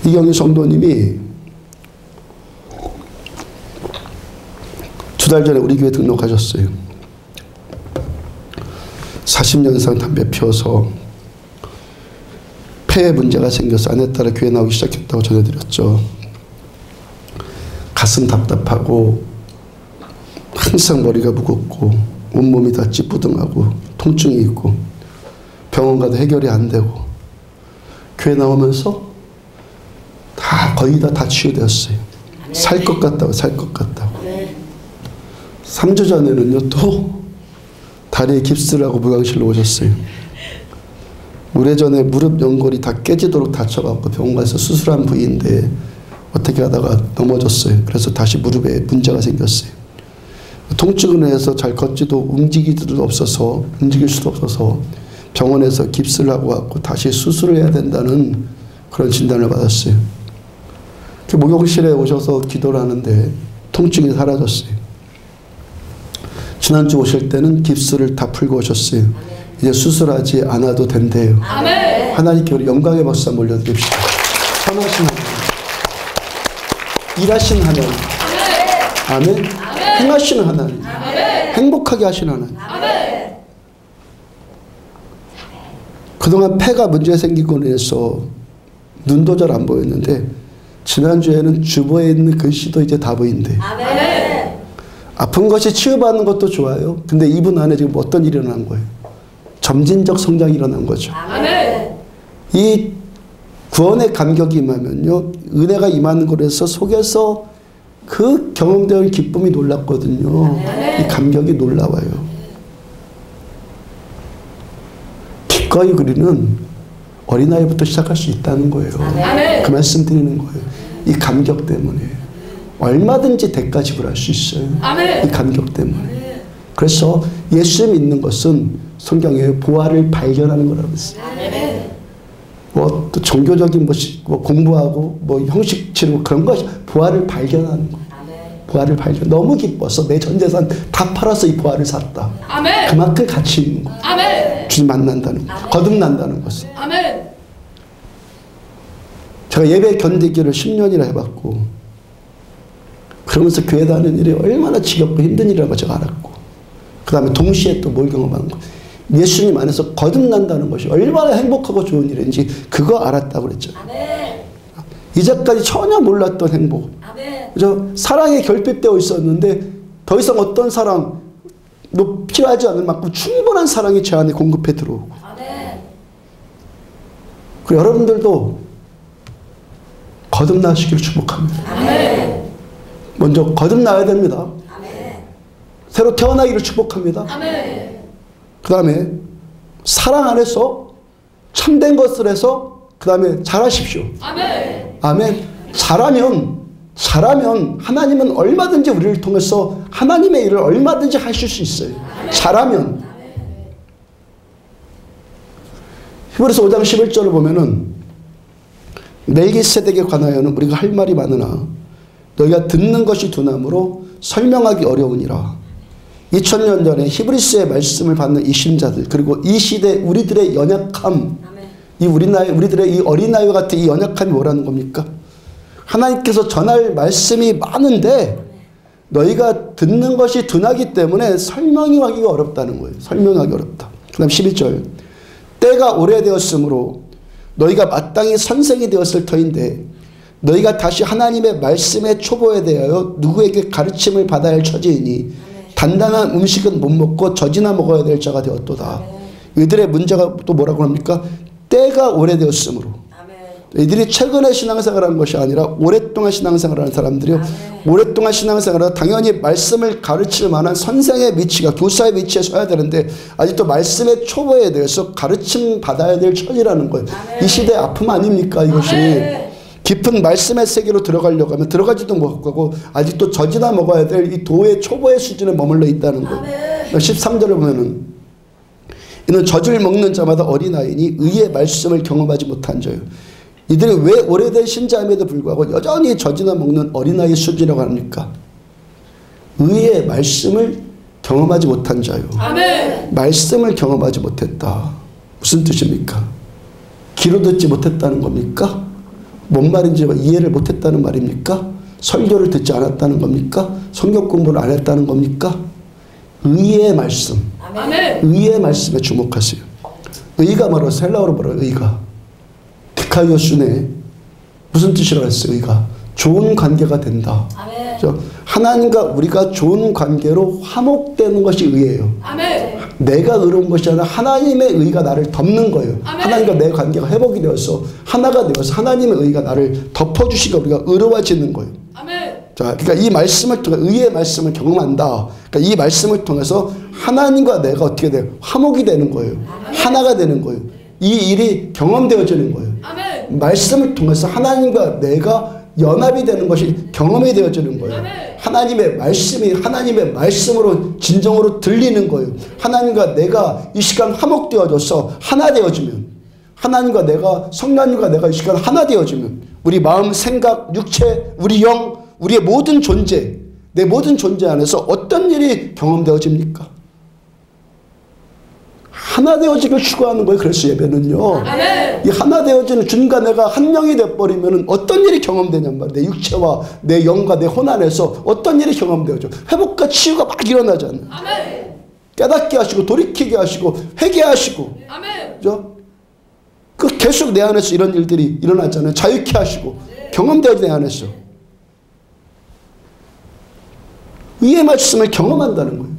Speaker 1: 이경희 성도님이 2달 전에 우리 교회 등록하셨어요. 40년 이상 담배 피워서 폐에 문제가 생겨서 아내 따라 교회 나오기 시작했다고 전해드렸죠. 가슴 답답하고 항상 머리가 무겁고 온몸이 다 찌뿌둥하고 통증이 있고 병원 가도 해결이 안 되고 교회 나오면서 거의 다 치유되었어요. 살 것 같다고. 3주 전에는요 또 다리에 깁스를 하고 무광실로 오셨어요. 오래전에 무릎 연골이 다 깨지도록 다쳐갖고 병원 가서 수술한 부위인데 어떻게 하다가 넘어졌어요. 그래서 다시 무릎에 문제가 생겼어요. 통증으로 해서 잘 걷지도 움직일 수도 없어서 병원에서 깁스를 하고 왔고 다시 수술을 해야 된다는 그런 진단을 받았어요. 목욕실에 오셔서 기도를 하는데 통증이 사라졌어요. 지난주 오실 때는 깁스를 다 풀고 오셨어요. 이제 수술하지 않아도 된대요.
Speaker 2: 아멘.
Speaker 1: 하나님께 우리 영광의 박수 한번 올려드립시다. 선하신 하나님, 일하신 하나님, 아멘. 행하시는 하나님, 행복하게 하시는 하나님. 그동안 폐가 문제 생기고 해서 눈도 잘 안 보였는데 지난주에는 주보에 있는 글씨도 이제 다 보인대. 아픈 것이 치유받는 것도 좋아요. 근데 이분 안에 지금 어떤 일이 일어난 거예요? 점진적 성장이 일어난 거죠. 이 구원의 감격이 임하면요, 은혜가 임하는 곳에서 속에서 그 경험되는 기쁨이 놀랍거든요. 이 감격이 놀라워요. 기꺼이 우리는 어린아이부터 시작할 수 있다는 거예요. 그 말씀 드리는 거예요. 이 감격 때문에 얼마든지 대가 지불할 수 있어요. 이 감격 때문에. 그래서 예수 믿는 것은 성경에 보화를 발견하는 거라고 했어요. 뭐 또 종교적인 뭐 공부하고 뭐 형식 치르고 그런 것이 보화를 발견하는 거예요. 보화를 발견. 너무 기뻐서 내 전 재산 다 팔아서 이 보화를 샀다. 그만큼 가치 있는 거예요. 주님 만난다는 거, 거듭난다는 것은. 제가 예배 견디기를 10년이나 해봤고 그러면서 교회 다니는 일이 얼마나 지겹고 힘든 일이라고 제가 알았고 그 다음에 동시에 또 뭘 경험하는 거, 예수님 안에서 거듭난다는 것이 얼마나 행복하고 좋은 일인지 그거 알았다고 그랬죠. 이제까지 전혀 몰랐던 행복. 그죠? 사랑에 결핍되어 있었는데 더 이상 어떤 사랑도 필요하지 않을 만큼 충분한 사랑이 제 안에 공급해 들어오고. 그리고 여러분들도 거듭나시기를 축복합니다. 먼저 거듭나야 됩니다. 새로 태어나기를 축복합니다. 그 다음에 사랑 안에서 참된 것을 해서 그 다음에 잘하십시오. 아멘. 잘하면 하나님은 얼마든지 우리를 통해서 하나님의 일을 얼마든지 하실 수 있어요. 잘하면. 히브리서 5장 11절을 보면은 멜기세덱에 관하여는 우리가 할 말이 많으나 너희가 듣는 것이 두나무로 설명하기 어려우니라. 2000년 전에 히브리스의 말씀을 받는 이 신자들, 그리고 이 시대 우리들의 연약함, 우리들의 이 어린아이와 같은 이 연약함이 뭐라는 겁니까? 하나님께서 전할 말씀이 많은데 너희가 듣는 것이 둔하기 때문에 설명하기가 어렵다는 거예요. 설명하기 어렵다. 그 다음 12절. 때가 오래되었으므로 너희가 마땅히 선생이 되었을 터인데 너희가 다시 하나님의 말씀의 초보에 대하여 누구에게 가르침을 받아야 할 처지이니 단단한 음식은 못 먹고 젖이나 먹어야 될 자가 되었도다. 이들의 문제가 또 뭐라고 합니까? 때가 오래되었으므로. 이들이 최근에 신앙생활하는 것이 아니라 오랫동안 신앙생활하는 사람들이요. 오랫동안 신앙생활하다 당연히 말씀을 가르칠 만한 선생의 위치가, 교사의 위치에 서야 되는데 아직도 말씀의 초보에 대해서 가르침 받아야 될 처지라는 거예요. 이 시대의 아픔 아닙니까 이것이. 깊은 말씀의 세계로 들어가려고 하면 들어가지도 못하고 아직도 젖이나 먹어야 될 이 도의 초보의 수준에 머물러 있다는 거예요. 13절을 보면은 이는 젖을 먹는 자마다 어린아이니 의의 말씀을 경험하지 못한 자요. 이들이 왜 오래된 신자임에도 불구하고 여전히 젖이나 먹는 어린아이 수준이라고 합니까? 의의 말씀을 경험하지 못한 자요. 말씀을 경험하지 못했다. 무슨 뜻입니까? 귀로 듣지 못했다는 겁니까? 뭔 말인지 이해를 못했다는 말입니까? 설교를 듣지 않았다는 겁니까? 성경 공부를 안 했다는 겁니까? 의의 말씀. 의의 말씀에 주목하세요. 의가 뭐라고 헬라어로 뭐라고 의가. 디카이오스네. 무슨 뜻이라고 했어요? 의가. 좋은 관계가 된다. 그렇죠? 하나님과 우리가 좋은 관계로 화목되는 것이 의예요.
Speaker 2: 아멘.
Speaker 1: 내가 의로운 것이 아니라 하나님의 의가 나를 덮는 거예요.
Speaker 2: 아멘.
Speaker 1: 하나님과 내 관계가 회복이 되어서 하나가 되어서 하나님의 의가 나를 덮어주시고 우리가 의로워지는 거예요.
Speaker 2: 아멘.
Speaker 1: 자, 그러니까 이 말씀을 통해 의의 말씀을 경험한다. 그러니까 이 말씀을 통해서 하나님과 내가 어떻게 돼요? 화목이 되는 거예요.
Speaker 2: 아멘.
Speaker 1: 하나가 되는 거예요. 이 일이 경험되어지는 거예요.
Speaker 2: 아멘.
Speaker 1: 말씀을 통해서 하나님과 내가 연합이 되는 것이 경험이 되어지는 거예요.
Speaker 2: 아멘.
Speaker 1: 하나님의 말씀이 하나님의 말씀으로 진정으로 들리는 거예요. 하나님과 내가 이 시간 화목되어져서 하나 되어지면, 하나님과 내가, 성령님과 내가 이 시간 하나 되어지면 우리 마음, 생각, 육체, 우리 영, 우리의 모든 존재, 내 모든 존재 안에서 어떤 일이 경험되어집니까? 하나 되어지길 추구하는 거예요. 그래서 예배는요.
Speaker 2: 아멘.
Speaker 1: 이 하나 되어지는 주님과 내가 한 명이 되어버리면 어떤 일이 경험되냔 말이에요. 내 육체와 내 영과 내 혼 안에서 어떤 일이 경험되어져. 회복과 치유가 막 일어나잖아요.
Speaker 2: 아멘.
Speaker 1: 깨닫게 하시고 돌이키게 하시고 회개하시고.
Speaker 2: 아멘.
Speaker 1: 그죠? 그 계속 내 안에서 이런 일들이 일어나잖아요. 자유케 하시고 경험되어져 내 안에서. 의의 말씀을 경험한다는 거예요.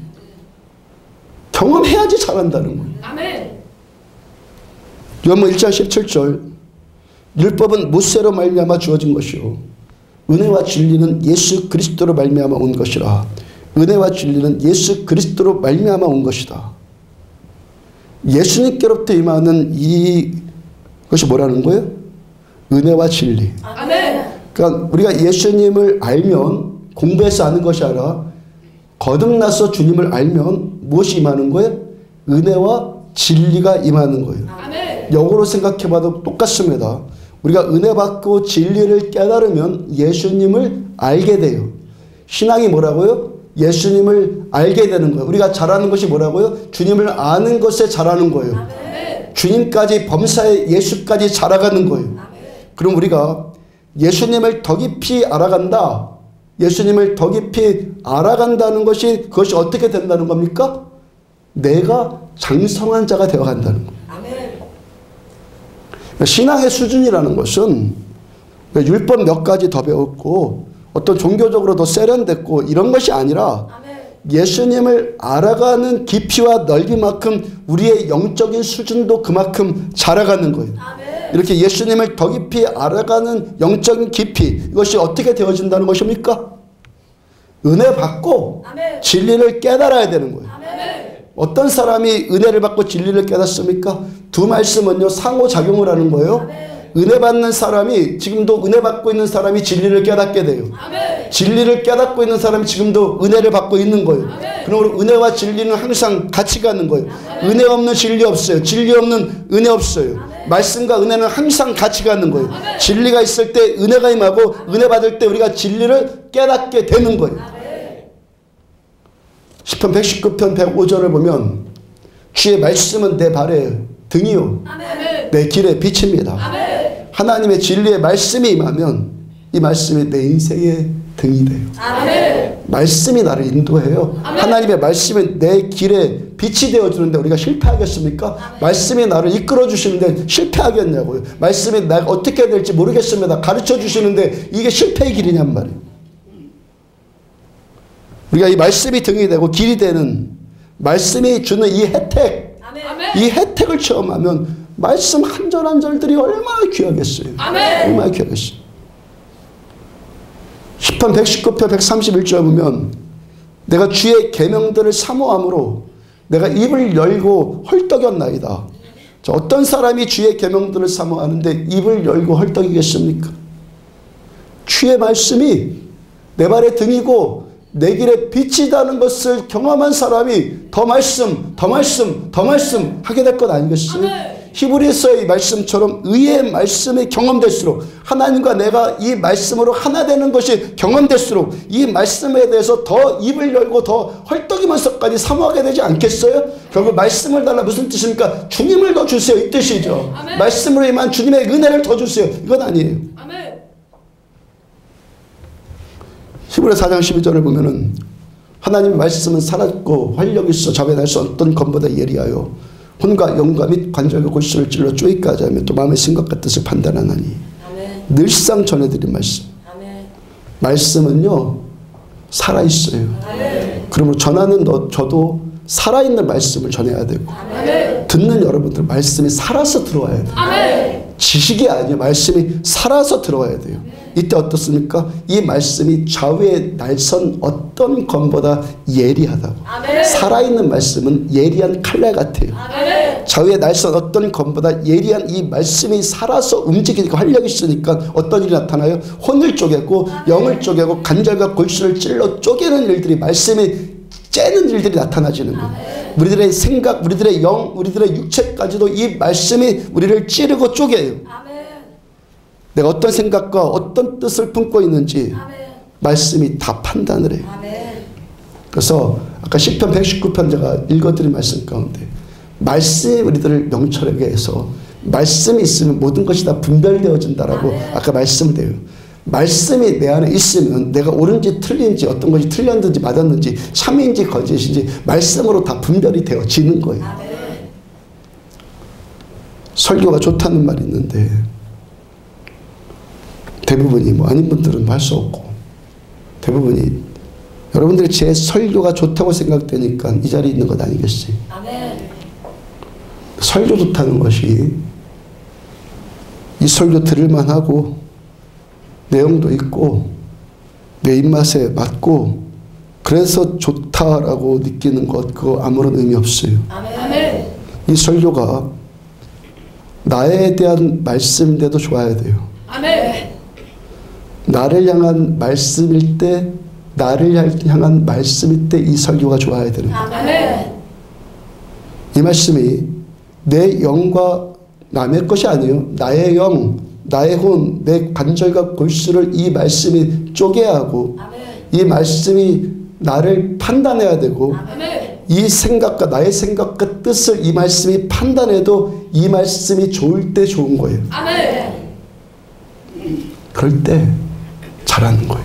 Speaker 1: 경험해야지 잘한다는 거예요.
Speaker 2: 아멘.
Speaker 1: 요한복음 1장 17절 율법은 모세로 말미암아 주어진 것이요 은혜와 진리는 예수 그리스도로 말미암아 온 것이라. 은혜와 진리는 예수 그리스도로 말미암아 온 것이다. 예수님께로부터 임하는 이것이 뭐라는 거예요? 은혜와 진리.
Speaker 2: 아멘.
Speaker 1: 그러니까 우리가 예수님을 알면 공부해서 아는 것이 아니라 거듭나서 주님을 알면 무엇이 임하는 거예요? 은혜와 진리가 임하는 거예요.
Speaker 2: 아멘.
Speaker 1: 역으로 생각해봐도 똑같습니다. 우리가 은혜 받고 진리를 깨달으면 예수님을 알게 돼요. 신앙이 뭐라고요? 예수님을 알게 되는 거예요. 우리가 잘하는 것이 뭐라고요? 주님을 아는 것에 잘하는 거예요.
Speaker 2: 아멘.
Speaker 1: 주님까지 범사에 예수까지 자라가는 거예요.
Speaker 2: 아멘.
Speaker 1: 그럼 우리가 예수님을 더 깊이 알아간다. 예수님을 더 깊이 알아간다는 것이 그것이 어떻게 된다는 겁니까? 내가 장성한 자가 되어간다는 거예요.
Speaker 2: 아멘.
Speaker 1: 신앙의 수준이라는 것은 율법 몇 가지 더 배웠고 어떤 종교적으로 더 세련됐고 이런 것이 아니라
Speaker 2: 아멘.
Speaker 1: 예수님을 알아가는 깊이와 넓이만큼 우리의 영적인 수준도 그만큼 자라가는 거예요.
Speaker 2: 아멘.
Speaker 1: 이렇게 예수님을 더 깊이 알아가는 영적인 깊이 이것이 어떻게 되어진다는 것입니까? 은혜 받고
Speaker 2: 아멘.
Speaker 1: 진리를 깨달아야 되는 거예요.
Speaker 2: 아멘.
Speaker 1: 어떤 사람이 은혜를 받고 진리를 깨닫습니까? 두 말씀은요 상호작용을 하는 거예요.
Speaker 2: 아멘.
Speaker 1: 은혜 받는 사람이 지금도 은혜 받고 있는 사람이 진리를 깨닫게 돼요.
Speaker 2: 아멘.
Speaker 1: 진리를 깨닫고 있는 사람이 지금도 은혜를 받고 있는 거예요.
Speaker 2: 아멘.
Speaker 1: 그러므로 은혜와 진리는 항상 같이 가는 거예요.
Speaker 2: 아멘.
Speaker 1: 은혜 없는 진리 없어요. 진리 없는 은혜 없어요.
Speaker 2: 아멘.
Speaker 1: 말씀과 은혜는 항상 같이 가는 거예요.
Speaker 2: 아멘.
Speaker 1: 진리가 있을 때 은혜가 임하고 은혜 받을 때 우리가 진리를 깨닫게 되는 거예요.
Speaker 2: 아멘.
Speaker 1: 시편 119편 105절을 보면 주의 말씀은 내 발의 등이요
Speaker 2: 아멘.
Speaker 1: 내 길의 빛입니다.
Speaker 2: 아멘.
Speaker 1: 하나님의 진리의 말씀이 임하면 이 말씀이 내 인생의 등이 돼요.
Speaker 2: 아멘.
Speaker 1: 말씀이 나를 인도해요.
Speaker 2: 아멘.
Speaker 1: 하나님의 말씀이 내 길에 빛이 되어주는데 우리가 실패하겠습니까?
Speaker 2: 아멘.
Speaker 1: 말씀이 나를 이끌어 주시는데 실패하겠냐고요. 말씀이 내가 어떻게 될지 모르겠습니다. 가르쳐 주시는데 이게 실패의 길이냔 말이에요. 우리가 이 말씀이 등이 되고 길이 되는 말씀이 주는 이 혜택,
Speaker 2: 아멘.
Speaker 1: 이 혜택을 체험하면 말씀 한 절 한 절들이 얼마나 귀하겠어요.
Speaker 2: 아멘.
Speaker 1: 얼마나 귀하겠어요. 시편 119편 131절 보면 내가 주의 계명들을 사모함으로 내가 입을 열고 헐떡였나이다. 자, 어떤 사람이 주의 계명들을 사모하는데 입을 열고 헐떡이겠습니까? 주의 말씀이 내 발의 등이고 내 길에 빛이다는 것을 경험한 사람이 더 말씀 하게 될 것 아니겠어요?
Speaker 2: 아멘.
Speaker 1: 히브리서의 말씀처럼 의의 말씀이 경험될수록 하나님과 내가 이 말씀으로 하나 되는 것이 경험될수록 이 말씀에 대해서 더 입을 열고 더 헐떡이면서까지 사모하게 되지 않겠어요? 결국 말씀을 달라 무슨 뜻입니까? 주님을 더 주세요 이 뜻이죠.
Speaker 2: 아멘.
Speaker 1: 말씀으로 임한 주님의 은혜를 더 주세요 이건 아니에요.
Speaker 2: 아멘.
Speaker 1: 히브리서 4장 12절을 보면은 하나님의 말씀은 살았고 활력 있어 자배할 수 없던 검보다 예리하여 혼과 영과 및 관절과 골수를 찔러 쪼이까지 하며 또 마음의 생각과 뜻을 판단하나니.
Speaker 2: 아멘.
Speaker 1: 늘상 전해드린 말씀.
Speaker 2: 아멘.
Speaker 1: 말씀은요 살아있어요. 그러므로 전하는 저도 살아있는 말씀을 전해야 되고 듣는 여러분들 말씀이 살아서 들어와야 돼요. 지식이 아니에요. 말씀이 살아서 들어와야 돼요. 이때 어떻습니까? 이 말씀이 좌우에 날선 어떤 검보다 예리하다고. 살아있는 말씀은 예리한 칼날 같아요. 좌우에 날선 어떤 검보다 예리한 이 말씀이 살아서 움직이니까 활력이 있으니까 어떤 일이 나타나요? 혼을 쪼개고 영을 쪼개고 관절과 골수를 찔러 쪼개는 일들이 말씀이 째는 일들이 나타나지는 거예요. 우리들의 생각, 우리들의 영, 우리들의 육체까지도 이 말씀이 우리를 찌르고 쪼개요. 내가 어떤 생각과 어떤 뜻을 품고 있는지 말씀이 다 판단을 해요. 그래서 아까 시편 119편 제가 읽어드린 말씀 가운데 말씀이 우리들을 명철하게 해서 말씀이 있으면 모든 것이 다 분별되어진다라고 아까 말씀드려요. 말씀이 내 안에 있으면 내가 옳은지 틀린지 어떤 것이 틀렸는지 맞았는지 참인지 거짓인지 말씀으로 다 분별이 되어지는 거예요. 설교가 좋다는 말이 있는데 대부분이 뭐 아닌 분들은 할 수 없고 대부분이 여러분들이 제 설교가 좋다고 생각되니까 이 자리에 있는 것 아니겠어요? 설교 좋다는 것이 이 설교 들을만 하고 내용도 있고 내 입맛에 맞고 그래서 좋다라고 느끼는 것 그거 아무런 의미 없어요. 이 설교가 나에 대한 말씀인데도 좋아야 돼요. 나를 향한 말씀일 때 나를 향한 말씀일 때 이 설교가 좋아야 되는 거예요. 이 말씀이 내 영과 남의 것이 아니에요. 나의 영, 나의 혼, 내 관절과 골수를 이 말씀이 쪼개야 하고 이 말씀이 나를 판단해야 되고 이 생각과 나의 생각과 뜻을 이 말씀이 판단해도 이 말씀이 좋을 때 좋은 거예요. 그럴 때 잘하는 거예요.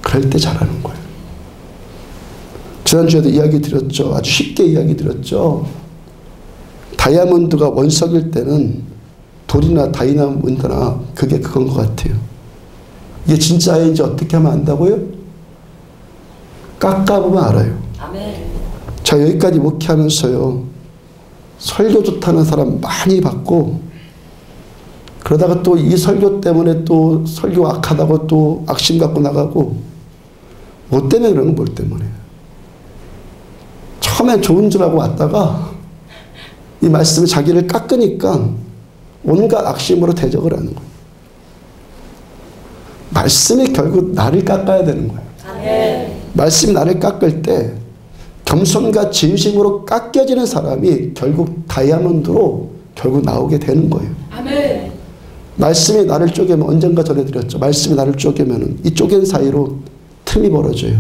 Speaker 1: 그럴 때 잘하는 거예요. 지난주에도 이야기 드렸죠. 아주 쉽게 이야기 드렸죠. 다이아몬드가 원석일 때는 돌이나 다이아몬드나 그게 그건 것 같아요. 이게 진짜인지 어떻게 하면 안다고요? 깎아보면 알아요. 자, 여기까지 목회하면서요. 설교 좋다는 사람 많이 봤고 그러다가 또 이 설교 때문에 또 설교 악하다고 또 악심 갖고 나가고 뭐 때문에 그러는 거 뭘 때문에 처음엔 좋은 줄 알고 왔다가 이 말씀이 자기를 깎으니까 온갖 악심으로 대적을 하는 거예요. 말씀이 결국 나를 깎아야 되는 거예요. 말씀이 나를 깎을 때 겸손과 진심으로 깎여지는 사람이 결국 다이아몬드로 결국 나오게 되는 거예요. 말씀이 나를 쪼개면 언젠가 전해드렸죠. 말씀이 나를 쪼개면 이 쪼갠 사이로 틈이 벌어져요.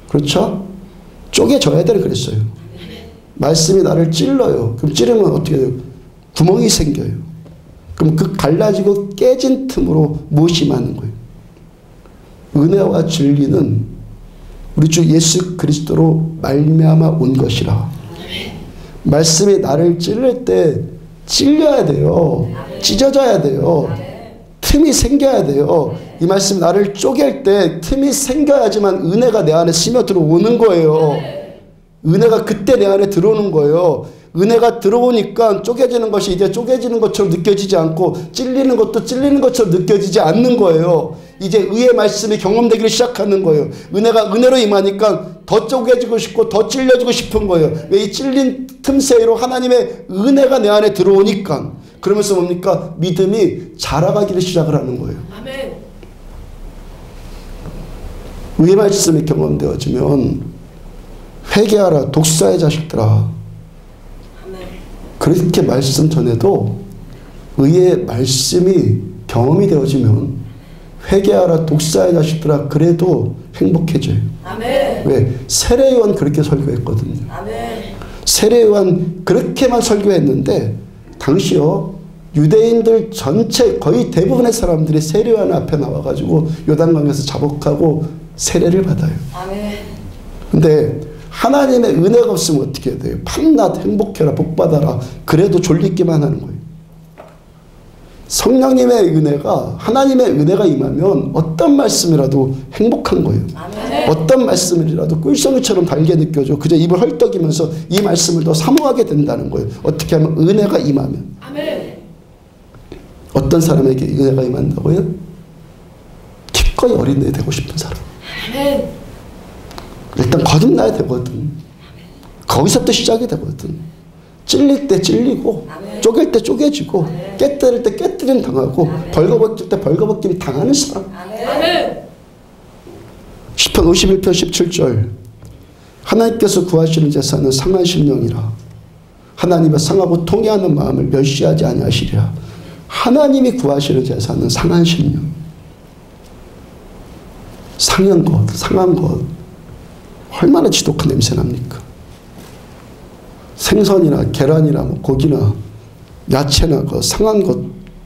Speaker 1: 그렇죠? 쪼개져야 되는 그랬어요. 말씀이 나를 찔러요. 그럼 찌르면 어떻게 돼요? 구멍이 생겨요. 그럼 그 갈라지고 깨진 틈으로 무심하는 거예요. 은혜와 진리는 우리 주 예수 그리스도로 말미암아 온 것이라. 말씀이 나를 찔릴 때 찔려야 돼요. 찢어져야 돼요. 틈이 생겨야 돼요. 이 말씀 나를 쪼갤 때 틈이 생겨야지만 은혜가 내 안에 스며 들어오는 거예요. 은혜가 그때 내 안에 들어오는 거예요. 은혜가 들어오니까 쪼개지는 것이 이제 쪼개지는 것처럼 느껴지지 않고 찔리는 것도 찔리는 것처럼 느껴지지 않는 거예요. 이제 의의 말씀이 경험되기를 시작하는 거예요. 은혜가 은혜로 임하니까 더 쪼개지고 싶고 더 찔려지고 싶은 거예요. 왜? 이 찔린 틈 사이로 하나님의 은혜가 내 안에 들어오니까. 그러면서 뭡니까? 믿음이 자라가기를 시작을 하는 거예요. 의의 말씀이 경험되어지면 회개하라 독사의 자식들아. 그렇게 말씀 전에도 의의 말씀이 경험이 되어지면 회개하라 독사의 자식들아 그래도 행복해져요. 왜? 세례요한 그렇게 설교했거든요. 세례요한 그렇게만 설교했는데 당시요 유대인들 전체 거의 대부분의 사람들이 세례요한 앞에 나와가지고 요단강에서 자복하고 세례를 받아요. 근데 하나님의 은혜가 없으면 어떻게 해야 돼요? 밤낮 행복해라 복받아라 그래도 졸리기만 하는 거예요. 성령님의 은혜가, 하나님의 은혜가 임하면 어떤 말씀이라도 행복한 거예요.
Speaker 2: 아멘.
Speaker 1: 어떤 말씀이라도 꿀송이처럼 달게 느껴져. 그저 입을 헐떡이면서 이 말씀을 더 사모하게 된다는 거예요. 어떻게 하면 은혜가 임하면.
Speaker 2: 아멘.
Speaker 1: 어떤 사람에게 은혜가 임한다고요? 기꺼이 어린애 되고 싶은 사람.
Speaker 2: 아멘.
Speaker 1: 일단 거듭나야 되거든. 거기서부터 시작이 되거든. 찔릴 때 찔리고,
Speaker 2: 아멘.
Speaker 1: 쪼갤 때 쪼개지고,
Speaker 2: 아멘.
Speaker 1: 깨뜨릴 때 깨뜨림 당하고,
Speaker 2: 아멘.
Speaker 1: 벌거벗길 때 벌거벗김 당하는 사람.
Speaker 2: 아멘.
Speaker 1: 시편 51편 17절. 하나님께서 구하시는 제사는 상한 심령이라. 하나님의 상하고 통회하는 마음을 멸시하지 아니하시리라. 하나님이 구하시는 제사는 상한 심령. 상한 것, 상한 것. 얼마나 지독한 냄새 납니까? 생선이나 계란이나 뭐 고기나 야채나 그 상한 것,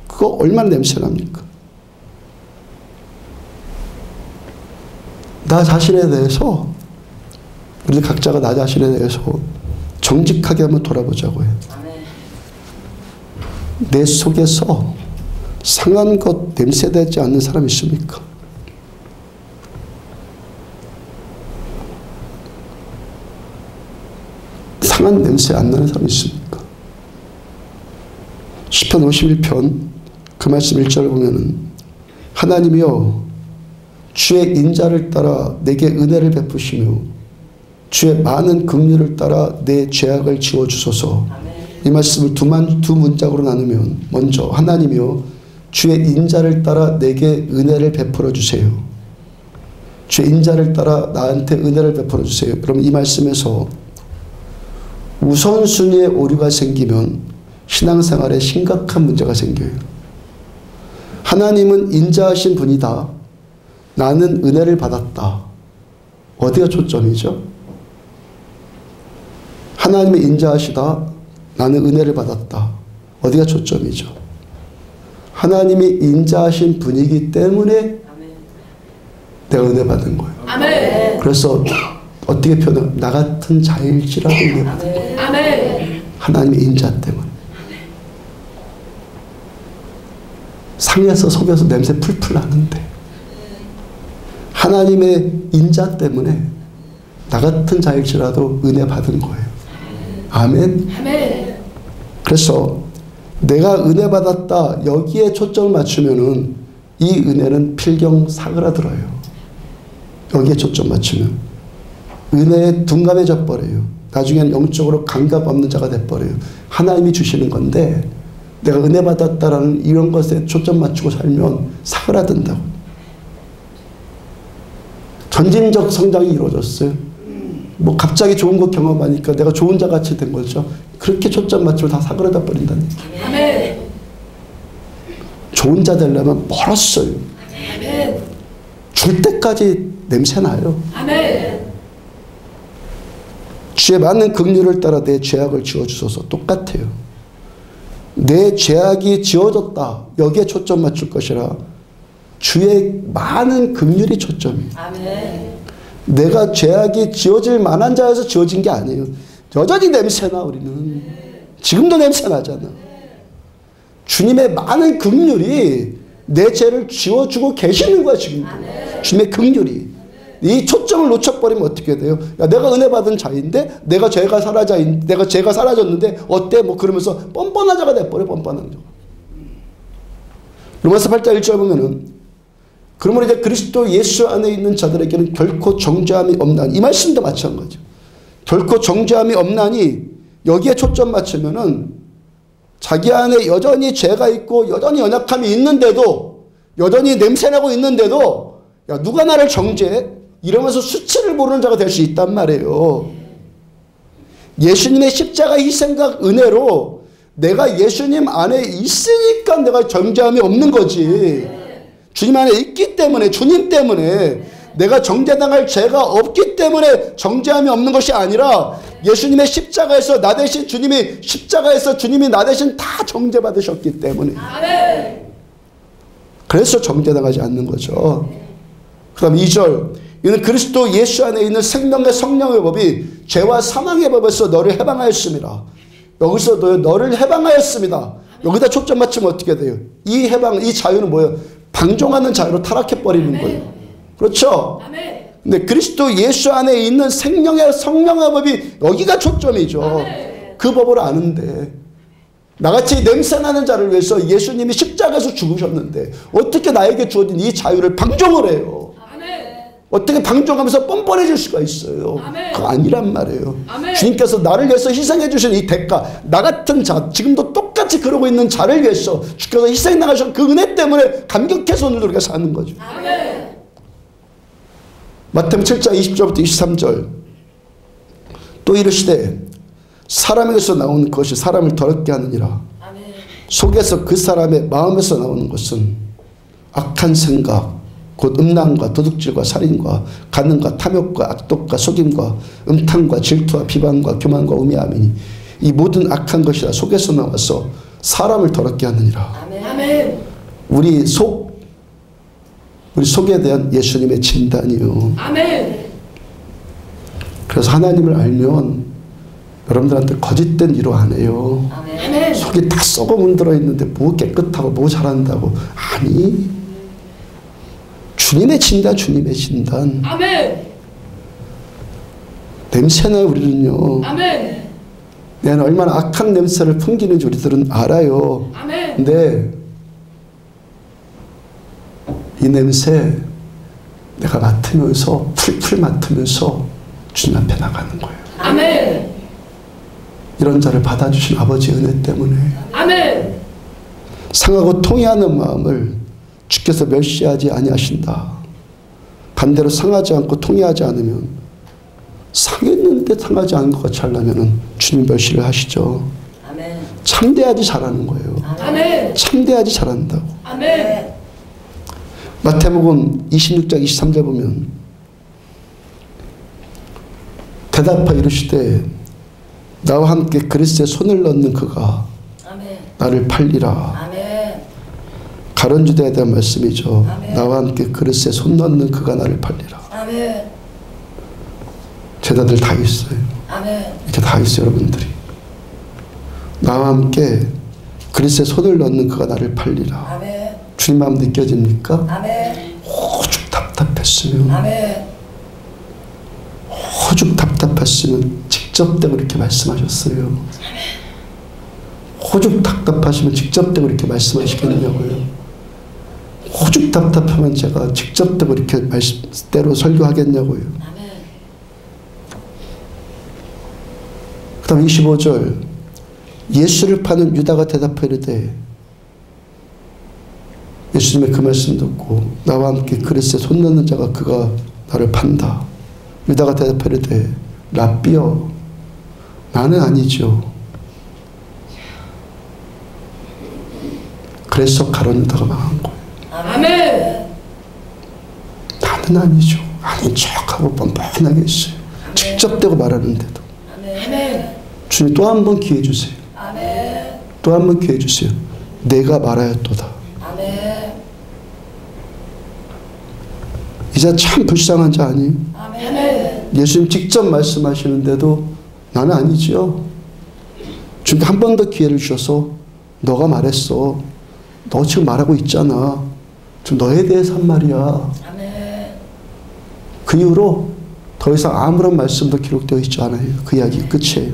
Speaker 1: 그거 얼마나 냄새 납니까? 나 자신에 대해서, 우리 각자가 나 자신에 대해서 정직하게 한번 돌아보자고 해요. 내 속에서 상한 것 냄새 되지 않는 사람 있습니까? 상한 냄새 안 나는 사람 있습니까? 시편 51편 그 말씀 1절을 보면은 하나님이여 주의 인자를 따라 내게 은혜를 베푸시며 주의 많은 긍휼을 따라 내 죄악을 지워주소서. 이 말씀을 두 문장으로 나누면 먼저 하나님이여 주의 인자를 따라 내게 은혜를 베풀어 주세요. 주의 인자를 따라 나한테 은혜를 베풀어 주세요. 그럼 이 말씀에서 우선순위에 오류가 생기면 신앙생활에 심각한 문제가 생겨요. 하나님은 인자하신 분이다. 나는 은혜를 받았다. 어디가 초점이죠? 하나님의 인자하시다. 나는 은혜를 받았다. 어디가 초점이죠? 하나님이 인자하신 분이기 때문에 내가 은혜 받은 거예요.
Speaker 2: 아멘.
Speaker 1: 그래서 어떻게 표현? 나 같은 자일지라도 은혜 받은 거예요.
Speaker 2: 아멘.
Speaker 1: 하나님의 인자 때문에. 상해서 속에서 냄새 풀풀 나는데 하나님의 인자 때문에 나 같은 자일지라도 은혜 받은 거예요. 아멘.
Speaker 2: 아멘.
Speaker 1: 그래서 내가 은혜 받았다 여기에 초점을 맞추면은 이 은혜는 필경 사그라들어요. 여기에 초점 맞추면 은혜에 둔감해져 버려요. 나중에는 영적으로 감각 없는 자가 돼버려요. 하나님이 주시는 건데 내가 은혜 받았다라는 이런 것에 초점 맞추고 살면 사그라든다고. 전진적 성장이 이루어졌어요. 뭐 갑자기 좋은 것 경험하니까 내가 좋은 자같이 된 거죠. 그렇게 초점 맞추면 다 사그라져 버린다는 얘기예요.
Speaker 2: 아멘.
Speaker 1: 좋은 자 되려면 멀었어요.
Speaker 2: 아멘.
Speaker 1: 줄 때까지 냄새 나요.
Speaker 2: 아멘.
Speaker 1: 주의 많은 긍휼을 따라 내 죄악을 지워주소서. 똑같아요. 내 죄악이 지워졌다. 여기에 초점 맞출 것이라 주의 많은 긍휼이 초점이에요.
Speaker 2: 아멘.
Speaker 1: 내가 죄악이 지워질 만한 자여서 지워진 게 아니에요. 여전히 냄새나 우리는. 지금도 냄새나잖아. 주님의 많은 긍휼이 내 죄를 지워주고 계시는 거야 지금도. 주님의 긍휼이. 이 초점을 놓쳐버리면 어떻게 돼요? 야, 내가 은혜 받은 자인데 내가 죄가 사라졌는데 어때? 뭐 그러면서 뻔뻔한 자가 돼버려. 뻔뻔한 자가. 로마서 8장 1절 보면은 그러면 이제 그리스도 예수 안에 있는 자들에게는 결코 정죄함이 없나니 이 말씀도 마찬가지죠. 결코 정죄함이 없나니 여기에 초점 맞추면은 자기 안에 여전히 죄가 있고 여전히 연약함이 있는데도 여전히 냄새나고 있는데도 야 누가 나를 정죄해? 이러면서 수치를 모르는 자가 될 수 있단 말이에요. 예수님의 십자가 희생과 은혜로 내가 예수님 안에 있으니까 내가 정죄함이 없는 거지. 주님 안에 있기 때문에 주님 때문에 내가 정죄당할 죄가 없기 때문에 정죄함이 없는 것이 아니라 예수님의 십자가에서 나 대신 주님이 십자가에서 주님이 나 대신 다 정죄받으셨기 때문에 그래서 정죄당하지 않는 거죠. 그 다음 2절 이는 그리스도 예수 안에 있는 생명의 성령의 법이 죄와 사망의 법에서 너를 해방하였습니다. 여기서도 너를 해방하였습니다. 여기다 초점 맞추면 어떻게 돼요? 이 해방, 이 자유는 뭐예요? 방종하는 자유로 타락해버리는 거예요. 그렇죠? 근데 그리스도 예수 안에 있는 생명의 성령의 법이 여기가 초점이죠. 그 법을 아는데 나같이 냄새나는 자를 위해서 예수님이 십자가에서 죽으셨는데 어떻게 나에게 주어진 이 자유를 방종을 해요? 어떻게 방종하면서 뻔뻔해질 수가 있어요? 그거 아니란 말이에요. 주님께서 나를 위해서 희생해 주신 이 대가, 나 같은 자, 지금도 똑같이 그러고 있는 자를 위해서 주께서 희생 나가신 그 은혜 때문에 감격해서 오늘도 우리가 사는 거죠. 마태복음 7장 20절부터 23절. 또 이르시되 사람에게서 나오는 것이 사람을 더럽게 하느니라. 속에서 그 사람의 마음에서 나오는 것은 악한 생각, 곧 음란과 도둑질과 살인과 간음과 탐욕과 악독과 속임과 음탕과 질투와 비방과 교만과 우매함이니 이 모든 악한 것이라 속에서 나와서 사람을 더럽게 하느니라. 우리 속에 대한 예수님의 진단이요. 그래서 하나님을 알면 여러분들한테 거짓된 위로 안 해요. 속이 다 썩어 문들어 있는데 뭐 깨끗하고 뭐 잘한다고. 아니, 주님의 진단, 주님의 진단. 냄새나요, 우리는요. 내가 얼마나 악한 냄새를 풍기는지 우리들은 알아요. 근데 이 냄새 내가 맡으면서 풀풀 맡으면서 주님 앞에 나가는 거예요. 이런 자를 받아주신 아버지의 은혜 때문에 상하고 통해하는 마음을 주께서 멸시하지 아니하신다. 반대로 상하지 않고 통해하지 않으면 상했는데 상하지 않은 것 같이 하려면 주님 멸시를 하시죠. 참대하지 잘하는 거예요. 참대하지 잘한다고. 마태복음 26장 23절 보면 대답하여 이르시되 나와 함께 그리스도에 손을 넣는 그가 나를 팔리라. 가론유다에 대한 말씀이죠. 나와 함께 그리스도에 손 넣는 그가 나를 팔리라. 제자들 다 있어요. 이렇게 다 있어요, 여러분들이. 나와 함께 그리스도에 손을 넣는 그가 나를 팔리라. 주님 마음 느껴집니까? 오죽 답답했으면 오죽 답답했으면 직접되고 이렇게 말씀하셨어요. 오죽 답답하시면 직접되고 이렇게 말씀하시겠냐고요. 오죽 답답하면 제가 직접되고 이렇게 말씀대로 설교하겠냐고요. 그 다음 25절. 예수를 파는 유다가 대답하여 이르되 예수님의 그 말씀 듣고 나와 함께 그리스도에 손 넣는 자가 그가 나를 판다. 유다가 대답하여 이르되 랍비여 나는 아니죠. 그래서 가룟 유다가 망한 거예요. 나는 아니죠. 아닌 척하고 뻔뻔하게 했어요. 직접 대고 말하는데도. 주님 또 한 번 기회 주세요. 또 한 번 기회 주세요. 내가 말하였도다. 이제 참 불쌍한 자 아니에요? 예수님 직접 말씀하시는데도 나는 아니지요. 주님 한 번 더 기회를 주셔서 너가 말했어. 너 지금 말하고 있잖아. 지금 너에 대해서 한 말이야. 그 이후로 더 이상 아무런 말씀도 기록되어 있지 않아요. 그 이야기 끝이에요.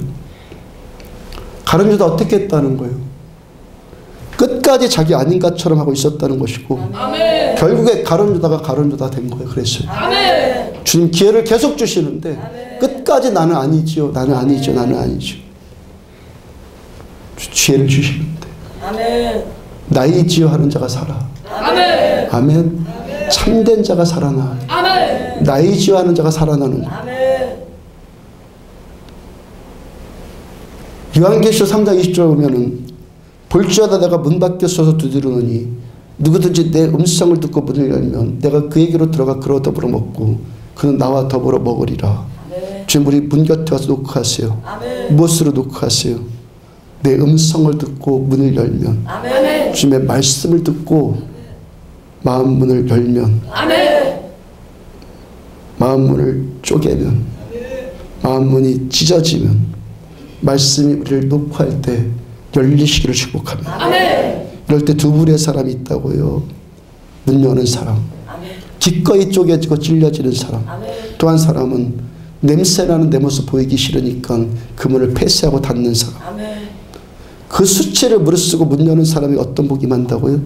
Speaker 1: 가룟 유다 어떻게 했다는 거예요? 끝까지 자기 아닌 것처럼 하고 있었다는 것이고 결국에 가룟 유다가 가룟 유다 된 거예요. 그랬어요. 주님 기회를 계속 주시는데 끝까지 나는 아니지요. 나는 아니죠. 나는 아니죠. 기회를 주시는데 나이지요 하는 자가 살아. 아멘. 참된 자가 살아나. 나이지요 하는 자가 살아나는 거예요. 요한계시록 3장 20절 보면은 볼지어다 내가 문 밖에 서서 두드리노니 누구든지 내 음성을 듣고 문을 열면 내가 그에게로 들어가 그로 더불어 먹고 그는 나와 더불어 먹으리라. 주님 우리 문 곁에 와서 노크하세요. 무엇으로 노크하세요? 내 음성을 듣고 문을 열면 주님의 말씀을 듣고 마음 문을 열면 마음 문을 쪼개면 마음 문이 찢어지면 말씀이 우리를 녹화할 때 열리시기를 축복합니다.
Speaker 2: 아멘.
Speaker 1: 이럴 때 두 부류의 사람이 있다고요. 문 여는 사람,
Speaker 2: 아멘.
Speaker 1: 기꺼이 쪼개지고 찔려지는 사람.
Speaker 2: 아멘.
Speaker 1: 또 한 사람은 냄새나는 내 모습 보이기 싫으니까 그 문을 폐쇄하고 닫는 사람.
Speaker 2: 아멘.
Speaker 1: 그 수치를 무릅쓰고 문 여는 사람이 어떤 복이 많다고요?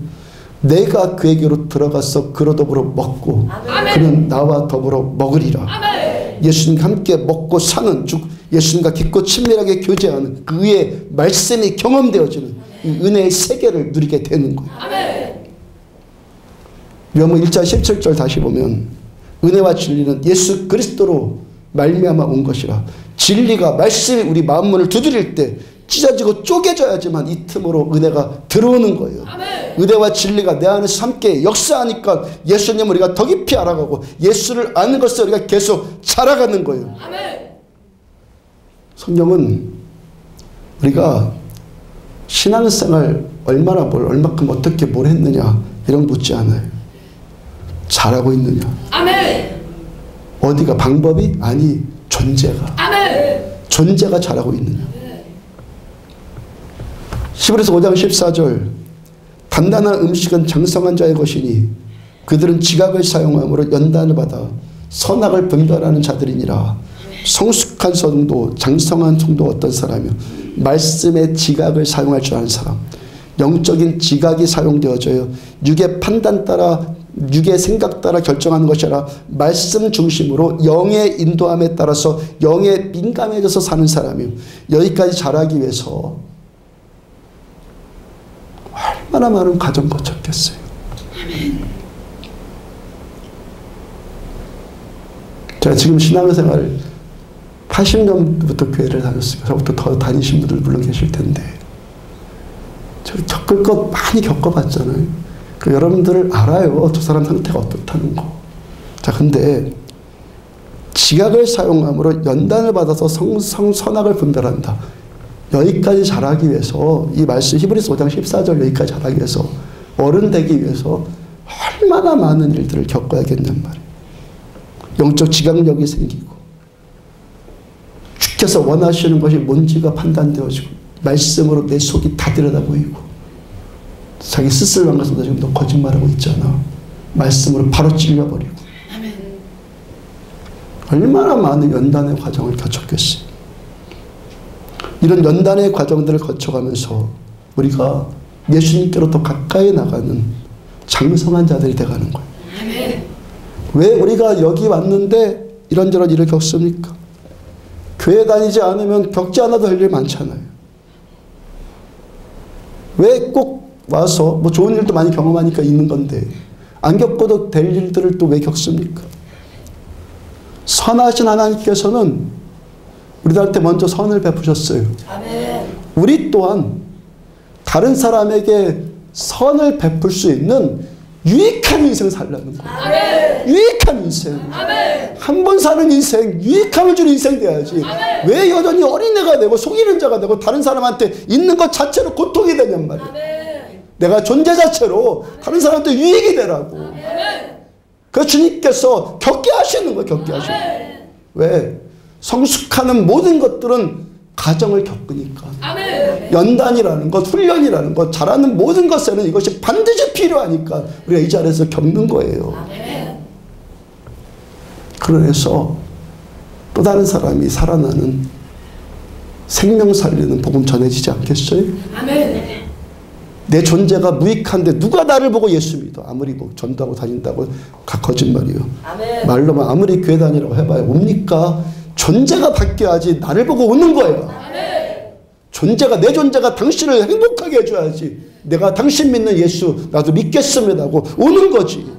Speaker 1: 내가 그에게로 들어가서 그로 더불어 먹고
Speaker 2: 아멘.
Speaker 1: 그는 나와 더불어 먹으리라.
Speaker 2: 아멘.
Speaker 1: 예수님과 함께 먹고 사는, 즉 예수님과 깊고 친밀하게 교제하는 그의 말씀이 경험되어지는 이 은혜의 세계를 누리게 되는 거예요.
Speaker 2: 아멘.
Speaker 1: 요한복음 1장 17절 다시 보면 은혜와 진리는 예수 그리스도로 말미암아 온 것이라. 진리가 말씀이 우리 마음문을 두드릴 때 찢어지고 쪼개져야지만 이 틈으로 은혜가 들어오는 거예요.
Speaker 2: 아멘.
Speaker 1: 은혜와 진리가 내 안에서 함께 역사하니까 예수님을 우리가 더 깊이 알아가고 예수를 아는 것을 우리가 계속 자라가는 거예요.
Speaker 2: 아멘.
Speaker 1: 성경은 우리가 신앙생활 얼마큼 어떻게 뭘 했느냐 이런 거 묻지 않아요. 잘하고 있느냐.
Speaker 2: 아멘.
Speaker 1: 어디가 방법이? 아니, 존재가.
Speaker 2: 아멘.
Speaker 1: 존재가 잘하고 있느냐. 히브리서 5장 14절 단단한 음식은 장성한 자의 것이니 그들은 지각을 사용함으로 연단을 받아 선악을 분별하는 자들이니라. 성숙한 성도, 장성한 성도 어떤 사람이요? 말씀의 지각을 사용할 줄 아는 사람. 영적인 지각이 사용되어져요. 육의 판단 따라, 육의 생각 따라 결정하는 것이 아니라 말씀 중심으로 영의 인도함에 따라서 영에 민감해져서 사는 사람이요. 여기까지 자라기 위해서 얼마나 많은 과정 거쳤겠어요. 제가 지금 신앙생활 80년부터 교회를 다녔어요. 저부터 더 다니신 분들 물론 계실 텐데 제가 겪을 것 많이 겪어봤잖아요. 그 여러분들을 알아요. 저 사람 상태가 어떻다는 거. 자, 근데 지각을 사용함으로 연단을 받아서 선악을 분별한다. 여기까지 자라기 위해서 이 말씀 히브리서 5장 14절 여기까지 자라기 위해서 어른 되기 위해서 얼마나 많은 일들을 겪어야겠냔 말이에요. 영적 지각력이 생기고 주께서 원하시는 것이 뭔지가 판단되어지고 말씀으로 내 속이 다 들여다 보이고 자기 스스로 한 것보다 지금 너 거짓말하고 있잖아. 말씀으로 바로 찔려버리고.
Speaker 2: 아멘.
Speaker 1: 얼마나 많은 연단의 과정을 거쳤겠어요. 이런 연단의 과정들을 거쳐가면서 우리가 예수님께로 더 가까이 나가는 장성한 자들이 돼가는 거예요.
Speaker 2: 아멘.
Speaker 1: 왜 우리가 여기 왔는데 이런저런 일을 겪습니까? 교회 다니지 않으면 겪지 않아도 할 일 많잖아요. 왜 꼭 와서 뭐 좋은 일도 많이 경험하니까 있는 건데 안 겪어도 될 일들을 또 왜 겪습니까? 선하신 하나님께서는 우리들한테 먼저 선을 베푸셨어요.
Speaker 2: 아멘.
Speaker 1: 우리 또한 다른 사람에게 선을 베풀 수 있는 유익한 인생을 살라는 거예요.
Speaker 2: 아멘.
Speaker 1: 유익한 인생.
Speaker 2: 아멘.
Speaker 1: 한 번 사는 인생, 유익함을 주는 인생 돼야지.
Speaker 2: 아멘.
Speaker 1: 왜 여전히 어린애가 되고 속이는 자가 되고 다른 사람한테 있는 것 자체로 고통이 되냔 말이에요.
Speaker 2: 아멘.
Speaker 1: 내가 존재 자체로 다른 사람한테 유익이 되라고.
Speaker 2: 아멘.
Speaker 1: 그 주님께서 겪게 하시는 거예요. 겪게 하시는 거예요. 왜? 성숙하는 모든 것들은 과정을 겪으니까.
Speaker 2: 아멘.
Speaker 1: 연단이라는 것, 훈련이라는 것, 잘하는 모든 것에는 이것이 반드시 필요하니까 우리가 이 자리에서 겪는 거예요.
Speaker 2: 아멘.
Speaker 1: 그래서 또 다른 사람이 살아나는 생명 살리는 복음 전해지지 않겠어요?
Speaker 2: 아멘.
Speaker 1: 내 존재가 무익한데 누가 나를 보고 예수 믿어? 아무리 뭐 전도하고 다닌다고 거짓말이에요.
Speaker 2: 아멘.
Speaker 1: 말로만 아무리 교회 다니라고 해봐요. 옵니까? 존재가 바뀌어야지 나를 보고 오는 거예요.
Speaker 2: 아멘.
Speaker 1: 존재가, 내 존재가 당신을 행복하게 해줘야지. 내가 당신 믿는 예수 나도 믿겠습니다 하고 오는 거지.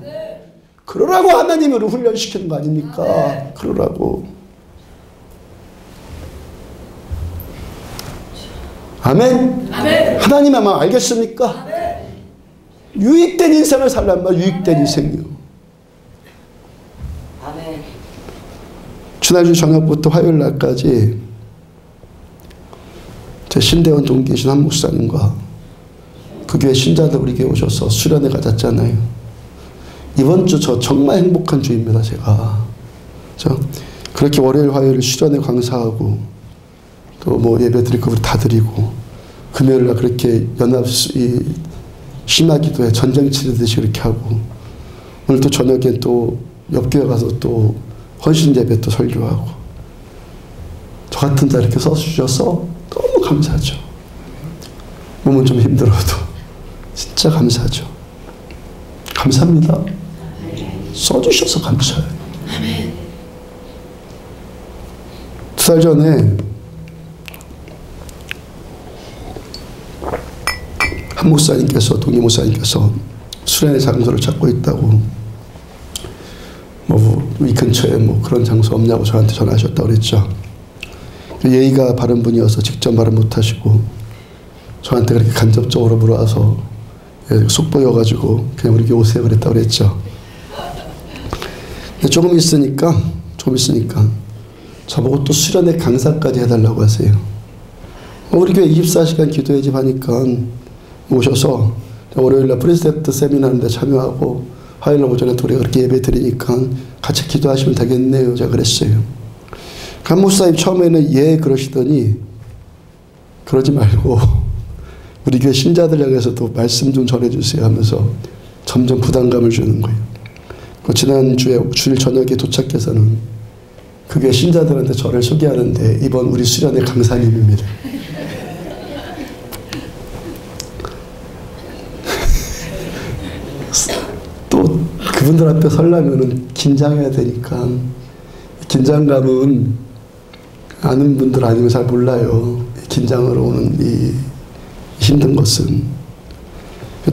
Speaker 1: 그러라고 하나님이 우리를 훈련시키는 거 아닙니까? 그러라고. 아멘.
Speaker 2: 아멘.
Speaker 1: 하나님의 마음 알겠습니까?
Speaker 2: 아멘.
Speaker 1: 유익된 인생을 살란 말, 유익된 인생이요.
Speaker 2: 아멘.
Speaker 1: 지난주 저녁부터 화요일 날까지 제 신대원 동기이신 한 목사님과 그 교회 신자들 우리 교회 오셔서 수련회 가졌잖아요. 이번 주 저 정말 행복한 주입니다. 제가 그렇게 월요일 화요일 수련회 강사하고 또 뭐 예배 드릴 거 우리 다 드리고 금요일날 그렇게 심야기도에 전쟁 치르듯이 그렇게 하고, 오늘 또 저녁에 또 옆교회 가서 또 헌신 예배 또 설교하고, 저 같은 자 이렇게 써주셔서 너무 감사하죠. 몸은 좀 힘들어도 진짜 감사하죠. 감사합니다. 써주셔서 감사해요. 2달 전에 한 목사님께서, 동기 목사님께서 수련의 장소를 찾고 있다고, 이 근처에 그런 장소 없냐고 저한테 전화하셨다고 그랬죠. 예의가 바른 분이어서 직접 말을 못하시고 저한테 그렇게 간접적으로 물어와서 속보여가지고 그냥 우리 교회 오세요 그랬다고 그랬죠. 근데 조금 있으니까 저보고 또 수련회 강사까지 해달라고 하세요. 우리 교회 24시간 기도의 집 하니까 오셔서 월요일날 프리셉트 세미나인데 참여하고 화요일 오전에 우리가 그렇게 예배 드리니까 같이 기도하시면 되겠네요. 제가 그랬어요. 한 목사님 처음에는 예 그러시더니 그러지 말고 우리 교회 신자들 향해서도 말씀 좀 전해주세요 하면서 점점 부담감을 주는 거예요. 지난주에 주일 저녁에 도착해서는 그 교회 신자들한테 저를 소개하는데 이번 우리 수련회 강사님입니다. 또 그분들 앞에 서려면 긴장해야 되니까, 긴장감은 아는 분들 아니면 잘 몰라요. 긴장으로 오는 이 힘든 것은.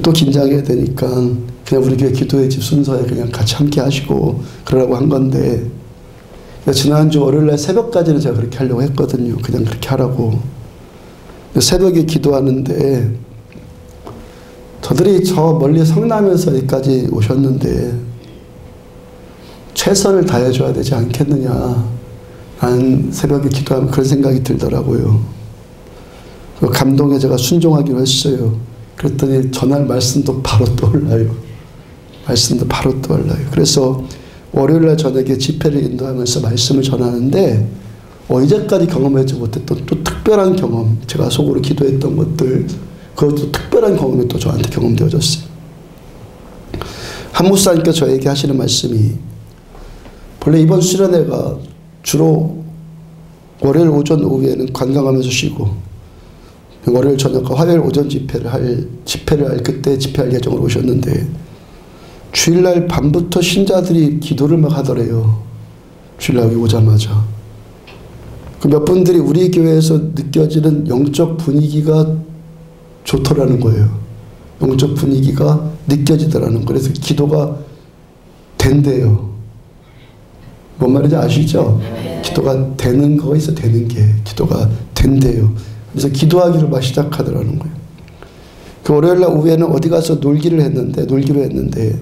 Speaker 1: 또 긴장해야 되니까 그냥 우리 교회 기도의 집 순서에 그냥 같이 함께 하시고 그러라고 한 건데, 지난주 월요일날 새벽까지는 제가 그렇게 하려고 했거든요. 그냥 그렇게 하라고. 새벽에 기도하는데 저들이 저 멀리 성남에서 여기까지 오셨는데 최선을 다해줘야 되지 않겠느냐, 나는 새벽에 기도하면 그런 생각이 들더라고요. 감동에 제가 순종하기로 했어요. 그랬더니 전날 말씀도 바로 떠올라요. 그래서 월요일날 저녁에 집회를 인도하면서 말씀을 전하는데 이제까지 경험하지 못했던 또 특별한 경험, 제가 속으로 기도했던 것들, 그것도 특별한 경험이 또 저한테 경험되어졌어요. 한 목사님께서 저에게 하시는 말씀이, 본래 이번 수련회가 주로 월요일 오전 오후에는 관광하면서 쉬고 월요일 저녁과 화요일 오전 집회를 할 그때 집회할 예정으로 오셨는데 주일날 밤부터 신자들이 기도를 막 하더래요. 주일날 여기 오자마자. 그 몇 분들이 우리 교회에서 느껴지는 영적 분위기가 좋더라는 거예요. 영적 분위기가 느껴지더라는 거예요. 그래서 기도가 된대요. 뭔 말인지 아시죠? 기도가 되는 거가 있어, 되는 게. 기도가 된대요. 그래서 기도하기로 막 시작하더라는 거예요. 그 월요일날 오후에는 어디 가서 놀기로 했는데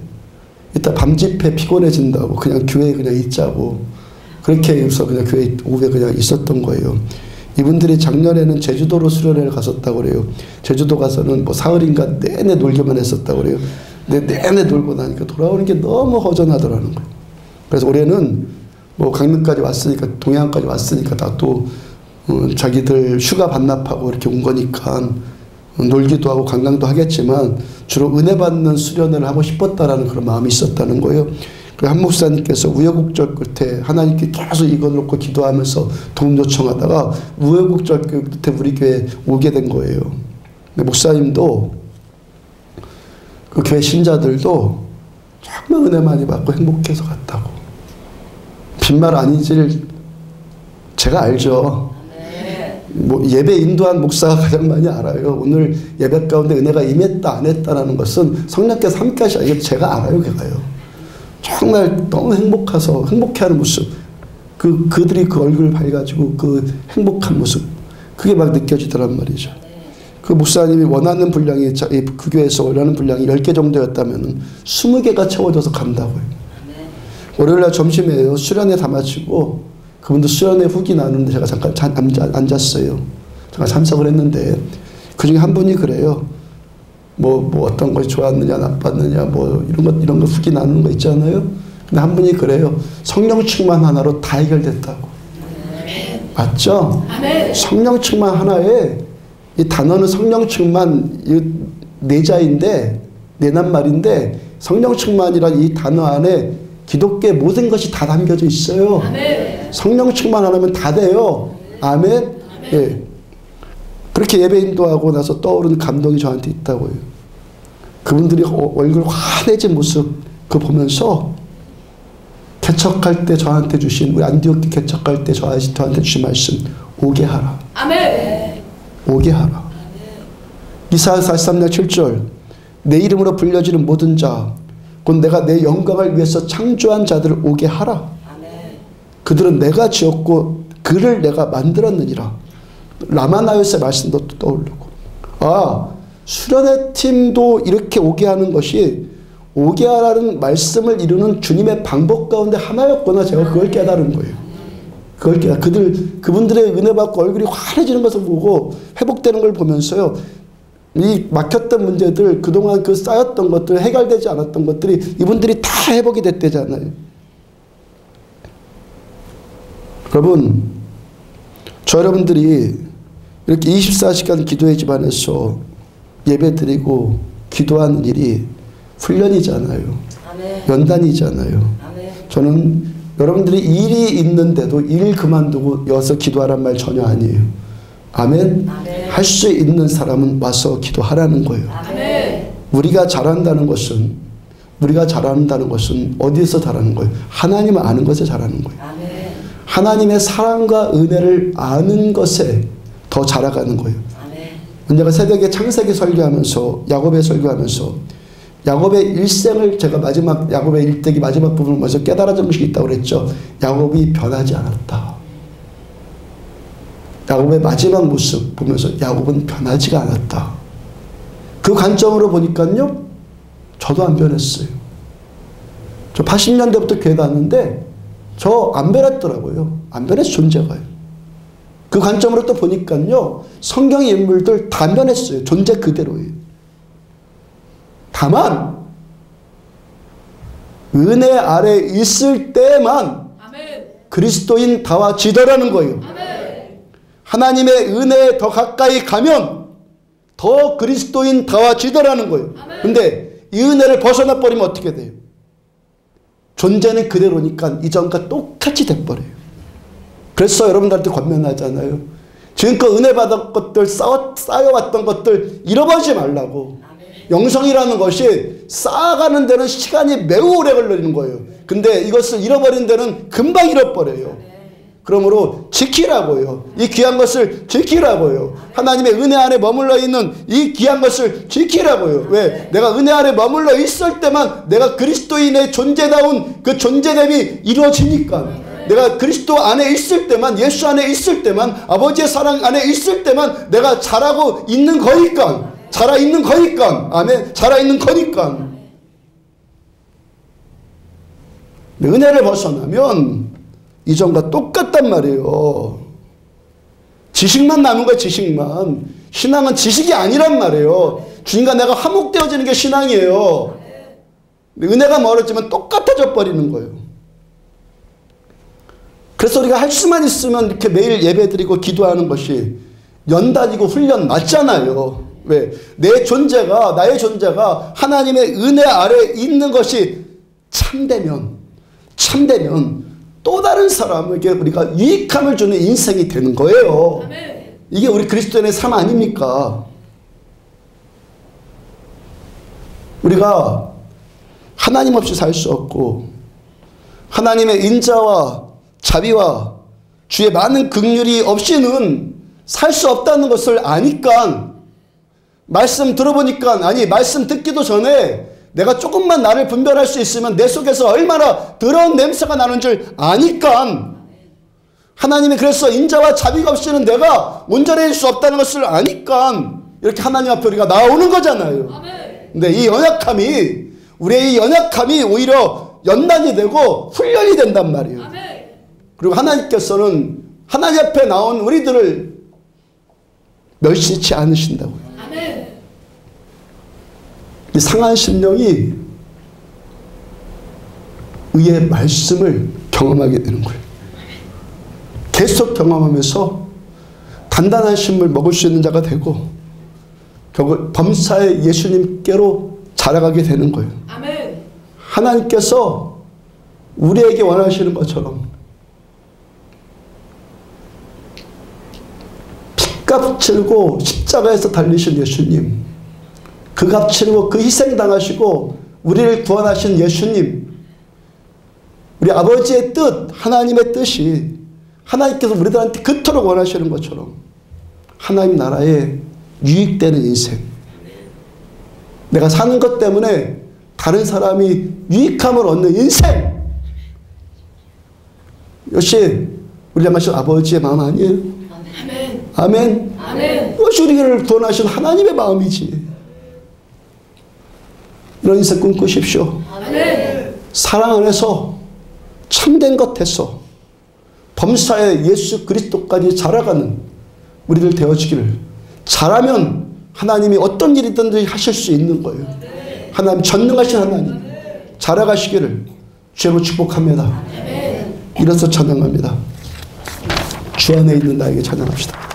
Speaker 1: 이따 밤 집회 피곤해진다고 그냥 교회에 그냥 있자고, 그렇게 해서 그냥 교회 오후에 그냥 있었던 거예요. 이분들이 작년에는 제주도로 수련회를 갔었다고 그래요. 제주도 가서는 사흘인가 내내 놀기만 했었다고 그래요. 근데 내내 놀고 나니까 돌아오는 게 너무 허전하더라는 거예요. 그래서 올해는 강릉까지 왔으니까, 동해안까지 왔으니까 다 또 자기들 휴가 반납하고 이렇게 온 거니까 놀기도 하고 관광도 하겠지만 주로 은혜 받는 수련회를 하고 싶었다라는 그런 마음이 있었다는 거예요. 한 목사님께서 우여곡절 끝에 하나님께 계속 이거 놓고 기도하면서 도움 요청하다가 우여곡절 끝에 우리 교회에 오게 된 거예요. 근데 목사님도 그 교회 신자들도 정말 은혜 많이 받고 행복해서 갔다고. 빈말 아니질 제가 알죠. 예배 인도한 목사가 가장 많이 알아요. 오늘 예배 가운데 은혜가 임했다 안 했다라는 것은 성령께서 함께 하시라, 이거 제가 알아요. 걔가요. 정말 너무 행복해하는 모습, 그들이 그 얼굴을 봐가지고 그 행복한 모습, 그게 막 느껴지더란 말이죠. 그 목사님이 원하는 분량이, 그 교회에서 원하는 분량이 10개 정도였다면 20개가 채워져서 간다고요. 월요일날 점심에요. 수련회 다 마치고 그분도 수련회 후기 나누는데 제가 잠깐 앉았어요. 제가 참석을 했는데 그 중에 한 분이 그래요. 어떤 것이 좋았느냐 나빴느냐 이런 거 후기 나누는 거 있잖아요. 근데 한 분이 그래요. 성령 충만 하나로 다 해결됐다고. 맞죠? 성령 충만 하나에 이 단어는 성령 충만 내자인데 내낱말인데 성령 충만이란 이 단어 안에 기독교의 모든 것이 다 담겨져 있어요.
Speaker 2: 아멘.
Speaker 1: 성령 충만 안 하면 다 돼요. 아멘. 예. 그렇게 예배 인도하고 나서 떠오르는 감동이 저한테 있다고요. 그분들이 얼굴 환해진 모습 그거 보면서 개척할 때 저한테 주신, 우리 안디옥 개척할 때 저한테 주신 말씀, 오게 하라.
Speaker 2: 아멘.
Speaker 1: 오게 하라. 이사야 43장 7절, 내 이름으로 불려지는 모든 자 곧 내가 내 영광을 위해서 창조한 자들을 오게 하라. 그들은 내가 지었고 그를 내가 만들었느니라. 라마나요스의 말씀도 떠오르고, 수련회 팀도 이렇게 오게 하는 것이 오게 하라는 말씀을 이루는 주님의 방법 가운데 하나였구나. 제가 그걸 깨달은 거예요. 그분들의 은혜 받고 얼굴이 환해지는 것을 보고 회복되는 걸 보면서요, 이 막혔던 문제들, 그동안 그 쌓였던 것들, 해결되지 않았던 것들이 이분들이 다 회복이 됐대잖아요. 여러분, 저 여러분들이 이렇게 24시간 기도의 집안에서 예배드리고 기도하는 일이 훈련이잖아요. 아멘. 연단이잖아요. 아멘. 저는 여러분들이 일이 있는데도 일 그만두고 여기서 기도하란 말 전혀 아니에요. 아멘. 할 수 있는 사람은 와서 기도하라는 거예요. 아멘. 우리가 잘한다는 것은 어디서 잘하는 거예요? 하나님을 아는 것에 잘하는 거예요. 아멘. 하나님의 사랑과 은혜를 아는 것에 더 자라가는 거예요. 아멘. 제가 새벽에 창세기 설교하면서, 야곱의 설교하면서 야곱의 일생을 제가 야곱의 일대기 마지막 부분을 먼저 깨달아진 것이 있다고 그랬죠. 야곱이 변하지 않았다. 야곱의 마지막 모습 보면서 야곱은 변하지가 않았다. 그 관점으로 보니까요, 저도 안 변했어요. 저 80년대부터 교회 다녔는데 저 안 변했더라고요. 안 변했어, 존재가요. 그 관점으로 또 보니까요, 성경의 인물들 다 안 변했어요. 존재 그대로예요. 다만 은혜 아래 있을 때만 아멘. 그리스도인 다워지더라는 거예요. 아멘. 하나님의 은혜에 더 가까이 가면 더 그리스도인 다워지더라는 거예요. 근데 이 은혜를 벗어나 버리면 어떻게 돼요? 존재는 그대로니까 이전과 똑같이 돼버려요. 그래서 여러분들한테 권면하잖아요. 지금껏 은혜 받은 것들, 쌓여왔던 것들 잃어버리지 말라고. 영성이라는 것이 쌓아가는 데는 시간이 매우 오래 걸리는 거예요. 근데 이것을 잃어버린 데는 금방 잃어버려요. 그러므로 지키라고요. 이 귀한 것을 지키라고요. 하나님의 은혜 안에 머물러 있는 이 귀한 것을 지키라고요. 왜? 내가 은혜 안에 머물러 있을 때만 내가 그리스도인의 존재다운 그 존재됨이 이루어지니까. 내가 그리스도 안에 있을 때만, 예수 안에 있을 때만, 아버지의 사랑 안에 있을 때만 내가 자라고 있는 거니까. 살아있는 거니까. 아멘. 살아있는 거니까. 은혜를 벗어나면 이전과 똑같단 말이에요. 지식만 남은 거야, 지식만. 신앙은 지식이 아니란 말이에요. 주님과 내가 화목되어지는 게 신앙이에요. 은혜가 멀어지면 똑같아져 버리는 거예요. 그래서 우리가 할 수만 있으면 이렇게 매일 예배드리고 기도하는 것이 연단이고 훈련 맞잖아요. 왜? 나의 존재가 하나님의 은혜 아래 있는 것이 참되면 또 다른 사람에게 우리가 유익함을 주는 인생이 되는 거예요. 아멘. 이게 우리 그리스도인의 삶 아닙니까? 우리가 하나님 없이 살 수 없고 하나님의 인자와 자비와 주의 많은 긍휼이 없이는 살 수 없다는 것을 아니까, 말씀 들어보니까, 말씀 듣기도 전에 내가 조금만 나를 분별할 수 있으면 내 속에서 얼마나 더러운 냄새가 나는 줄 아니까, 하나님이 그래서 인자와 자비가 없이는 내가 온전해질 수 없다는 것을 아니까 이렇게 하나님 앞에 우리가 나오는 거잖아요. 근데 우리의 이 연약함이 오히려 연단이 되고 훈련이 된단 말이에요. 그리고 하나님께서는 하나님 앞에 나온 우리들을 멸시치 않으신다고요. 이 상한 심령이 의의 말씀을 경험하게 되는 거예요. 계속 경험하면서 단단한 식물 먹을 수 있는 자가 되고 결국 범사의 예수님께로 자라가게 되는 거예요.
Speaker 2: 아멘.
Speaker 1: 하나님께서 우리에게 원하시는 것처럼 핏값 치르고 십자가에서 달리신 예수님, 그 값 치르고 그 희생 당하시고 우리를 구원하신 예수님, 우리 아버지의 뜻, 하나님의 뜻이 하나님께서 우리들한테 그토록 원하시는 것처럼 하나님 나라에 유익되는 인생, 내가 사는 것 때문에 다른 사람이 유익함을 얻는 인생, 이것이 우리 향하신 아버지의 마음 아니에요?
Speaker 2: 아멘.
Speaker 1: 아멘.
Speaker 2: 아멘.
Speaker 1: 이것이 우리를 구원하신 하나님의 마음이지. 이런 인생 꿈꾸십시오.
Speaker 2: 아멘.
Speaker 1: 사랑 안에서 참된 것 해서 범사의 예수 그리스도까지 자라가는 우리들 되어지기를, 잘하면 하나님이 어떤 일이든지 하실 수 있는 거예요. 하나님 전능하신 하나님 자라가시기를 주로 축복합니다. 일어서 찬양합니다. 주 안에 있는 나에게 찬양합시다.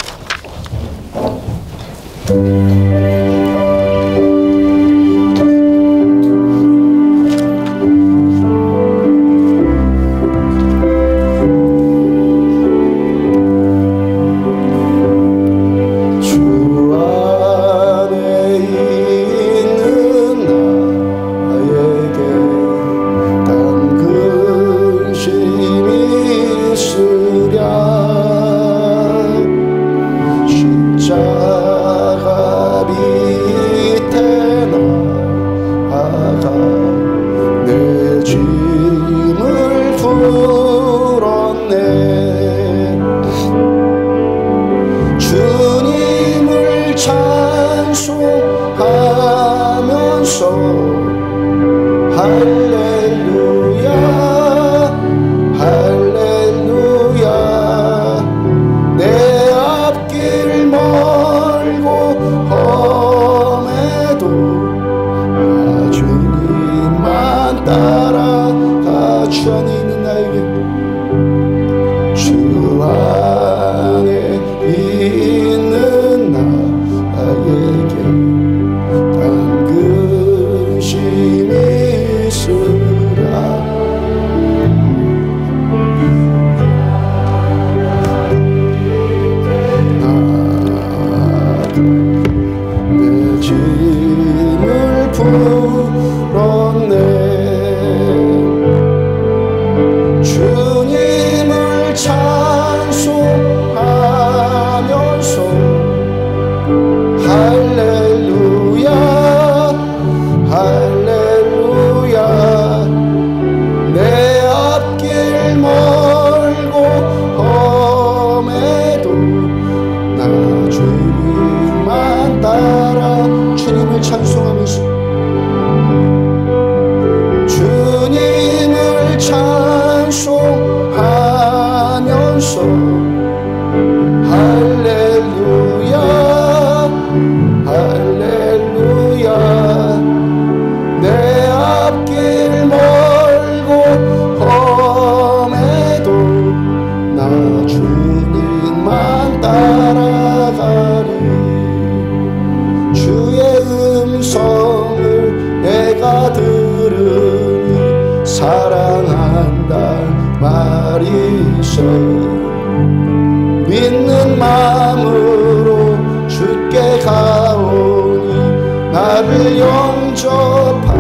Speaker 1: 믿는 마음으로 주께 가오니 나를 영접하소서.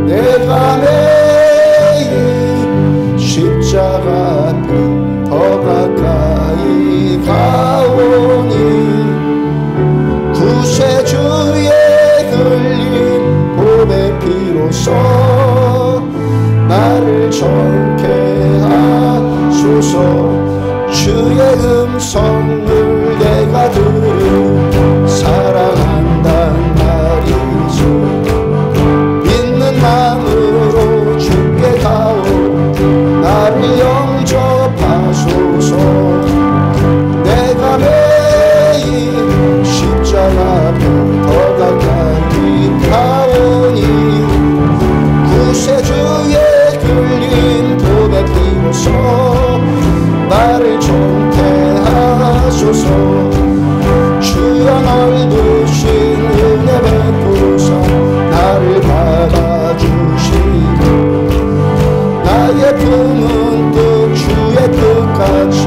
Speaker 1: 내가 매일 십자가 앞에 더 가까이 가오니 구세주의 흘린 보배 피로써 나를 정케 하소서. 주의 음성을 내가 들으 사랑한단 말이죠. 믿는 마음으로 주께 가오 나를 영접하소서. 내가 매일 십자가 앞에 더 가까이 가오니 구세주의 흘린 보배 피로써 나를 좋게 하소서. 주여 넓으신 은혜 베푸사 나를 받아주시고 나의 품은 뜻 주의 뜻같이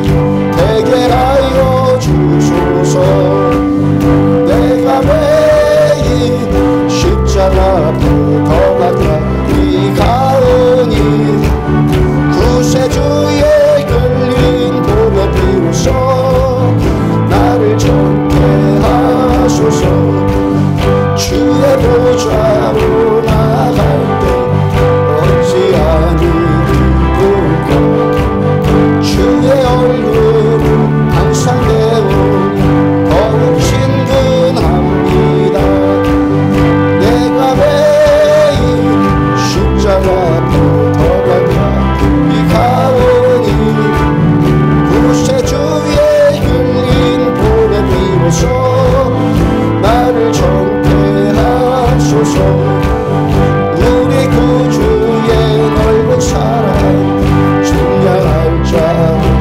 Speaker 1: 되게 하여 주소서. 내가 매일 십자가 앞에 더 가까이 가오니 구세주의 흘린 보배 비로소 나를 좋게 하소서. 주의 보좌로 나갈 때 어찌하니 기쁠까. 주의 얼굴을 항상 배우니 더욱 친근합니다. 내가 매일 십자가 앞에 더 가까이 가오니 구세주의 흘린 보배 비로소 나를 좋게 하소서. 우리 구주의 넓은 사랑 증량할 자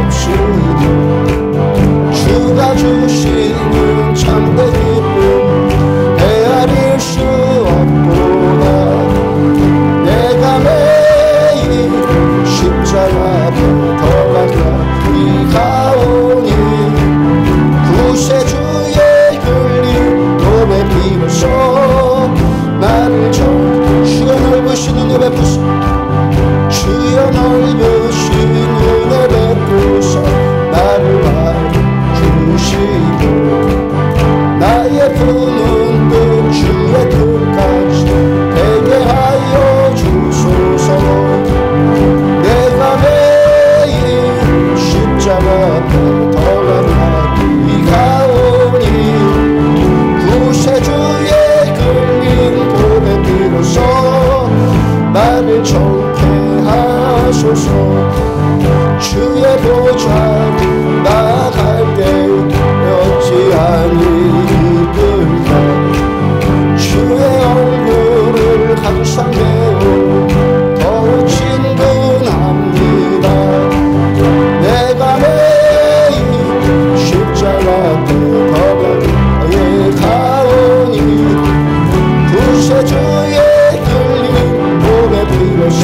Speaker 1: 없으니 주가 주시는 참된 기쁨 헤아릴 수 없도다. 내가 매일 십자가 앞에 더 가까이 가오니 구세주의 흘린 보배 비로소 나를 주여 넓으신 은혜 베푸사. 주여 넓으신 은혜 베푸사 나를 봐주시고 나의 품은 뜻 주의 뜻같이 되게 하여 주소서. 내가 매일 십자가 앞에 더 가까이 가오니 구세주의 흘린 보배 비로소 나를 좋게 하소서. 주의 보좌로 나갈 때 어찌하니 기쁠까. 주의 얼굴을 항상 배우 더욱 친근합니다. 내가 매일 십자가 앞에 더 가까이 가오니 구세주의 흘린 보배 비로소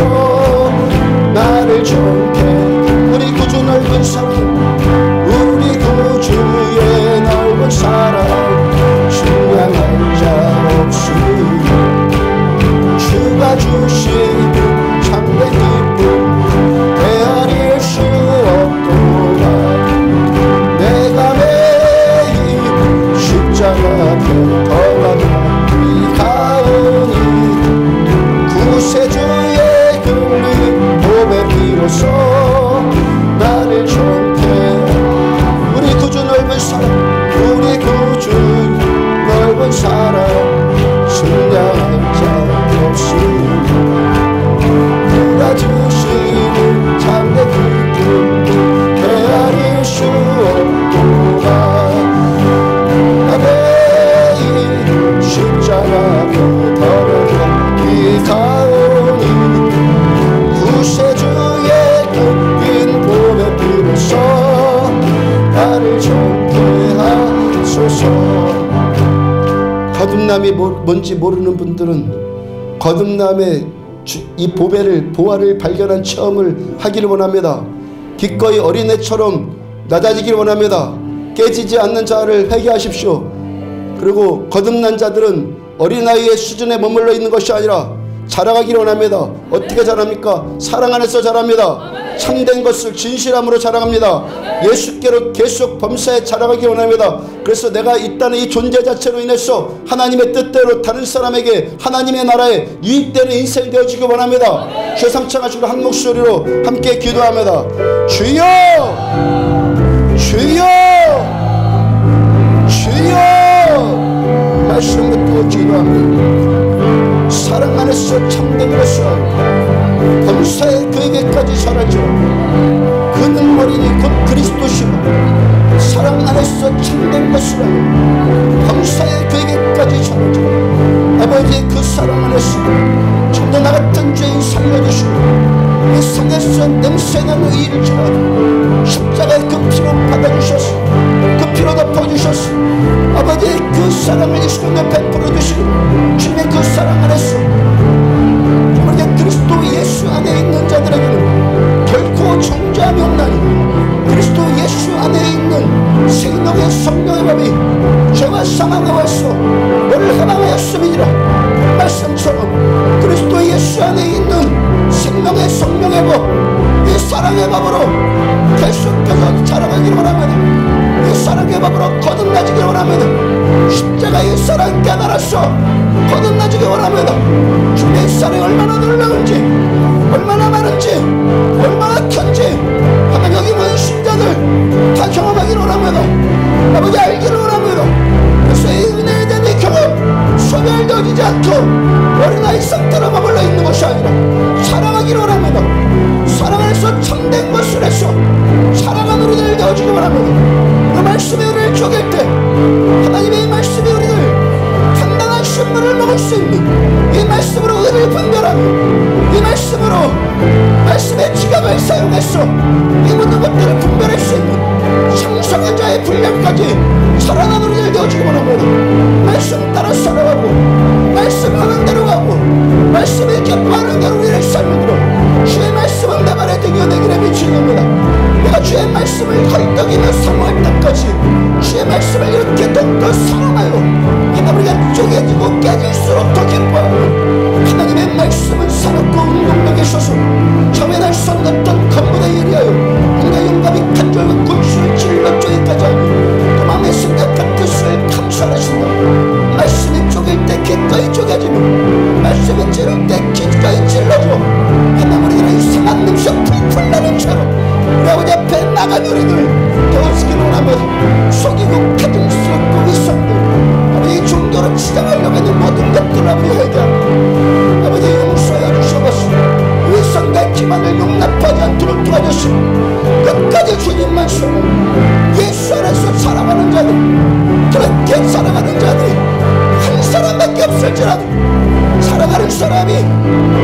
Speaker 1: 나를 좋게. 우리 구주 넓은 사랑 우리 구주의 넓은 사랑 증량할 자 없으니 주가 주신 참된 기쁨 헤아릴 수 없도다. 내가 매일 십자가 앞에 더 가까이 가오니 구세주의 흘린 보배 비로소 나를 좋게. 우리 구주 넓은 사랑 우리 구주 넓은 사랑 증량할 자 없으니 그가 주시는 참된 기쁨 헤아릴 수 없도다. 매일 십자가 앞에 더 가까이 가오니 구세주의 흘린 보배 비로소 나를 좋게 하소서. 거듭남이 뭔지 모르는 분들은 거듭남의 이 보화를 발견한 체험을 하기를 원합니다. 기꺼이 어린애처럼 낮아지기를 원합니다. 깨지지 않는 자를 회개하십시오. 그리고 거듭난 자들은 어린아이의 수준에 머물러 있는 것이 아니라 자라가기를 원합니다. 어떻게 자랍니까? 사랑 안에서 자랍니다. 참된 것을 진실함으로 자랑합니다. 예수께로 계속 범사에 자라가기를 원합니다. 그래서 내가 있다는 이 존재 자체로 인해서 하나님의 뜻대로 다른 사람에게 하나님의 나라에 유익되는 인생 되어주기 원합니다. 주여 삼창하시고 한 목소리로 함께 기도합니다. 주여! 주여! 주여! 말씀 듣고 기도합니다. 사랑 안에서 참된 것을 알고 범사에 그에게까지 사라져 그는 머리니 곧 그리스도시고 사랑 안에서 참된 것을 알고 범사에 그에게까지 사라져 아버지의 그 사랑 안에서 정도 나 같은 죄인 살려주시고 이 성에서 냄새나는 의일지라도 십자가의 그 피로 받아주셔서 그 피로 덮어주셔서 아버지의 그 사랑을 예수님께 베풀어 주시는 주님의 그 사랑 안에서 우리가 그리스도 예수 안에 있는 자들에게는 결코 정죄함이 없나니 그리스도 예수 안에 있는 생명의 성령의 법이 죄와 사망 가운데서 너를 해방하였음이니라 말씀처럼 그리스도 예수 안에 있는 생명의 성령의 법 이 사랑의 법으로 계속해서 자라가기를 원합니다. 이 사랑의 법으로 거듭나지길 원합니다. 십자가의 사랑 깨달아서 거듭나지길 원합니다. 주님의 사랑이 얼마나 놀라운지 얼마나 많은지 얼마나 큰지 하나님 여기 모인 신자들 다 경험하기를 원합니다. 아버지 알기를 원합니다. 그래서 이 은혜에 대한 이 경험 소멸되어지지 않고 어린아이 상태로 머물러 있는 것이 아니라 사랑하기를 원합니다. 사랑 안에서 참된 것을 해서 사랑하는 우리들 되어지기 원합니다. 그 말씀이 우리를 쪼갤 때 하나님의 이 말씀이 우리를 단단한 신물을 먹을 수 있는 이 말씀으로 우리를 분별하며 이 말씀으로 말씀의 지각을 사용해서 이 모든 것들을 분별할 수 있는 상성한 자의 분량까지 살아나는 우리들 되어지기 원합니다. 말씀 따라 살아가고 말씀 하는 대로 가고 말씀이 기뻐하는 대로 우리를 살면으로 주의 말씀은 내 발에 등이어 내 길에 비추는 겁니다. 내가 주의 말씀을 헐떡이며 사모할 때까지 주의 말씀을 이렇게 더욱더 사랑하여 하나님 우리가 쪼개지고 깨질수록 더 기뻐하고 하나님의 말씀은 살았고 운동력에 있어서 처음에 날 쏟았던 건물에 예리하여 우리가 용감히 간절과 군수를 찔러 쪼개까지 하고 그 마음의 생각과 뜻을 감찰하신다. 말씀이 쪼갤 때 기꺼이 쪼개지며 말씀이 찌를 때 기꺼이 찔러줘. 하나님 우리들은 이상한 냄새 풀풀 나는 채로 우리 아버지 앞에 나간 우리들 되어지기를 원합니다. 속이고 가증스럽고 위선들 아버지 종교로 치장하려고 하는 모든 것들을 아버지 회개합니다. 아버지 용서하여 주셔서 위선과 기만을 용납하지 않도록 도와주시고 끝까지 주님만 쓰고 예수 안에서 살아가는 자들 그렇게 살아가는 자들이 한 사람밖에 없을지라도 살아가는 사람이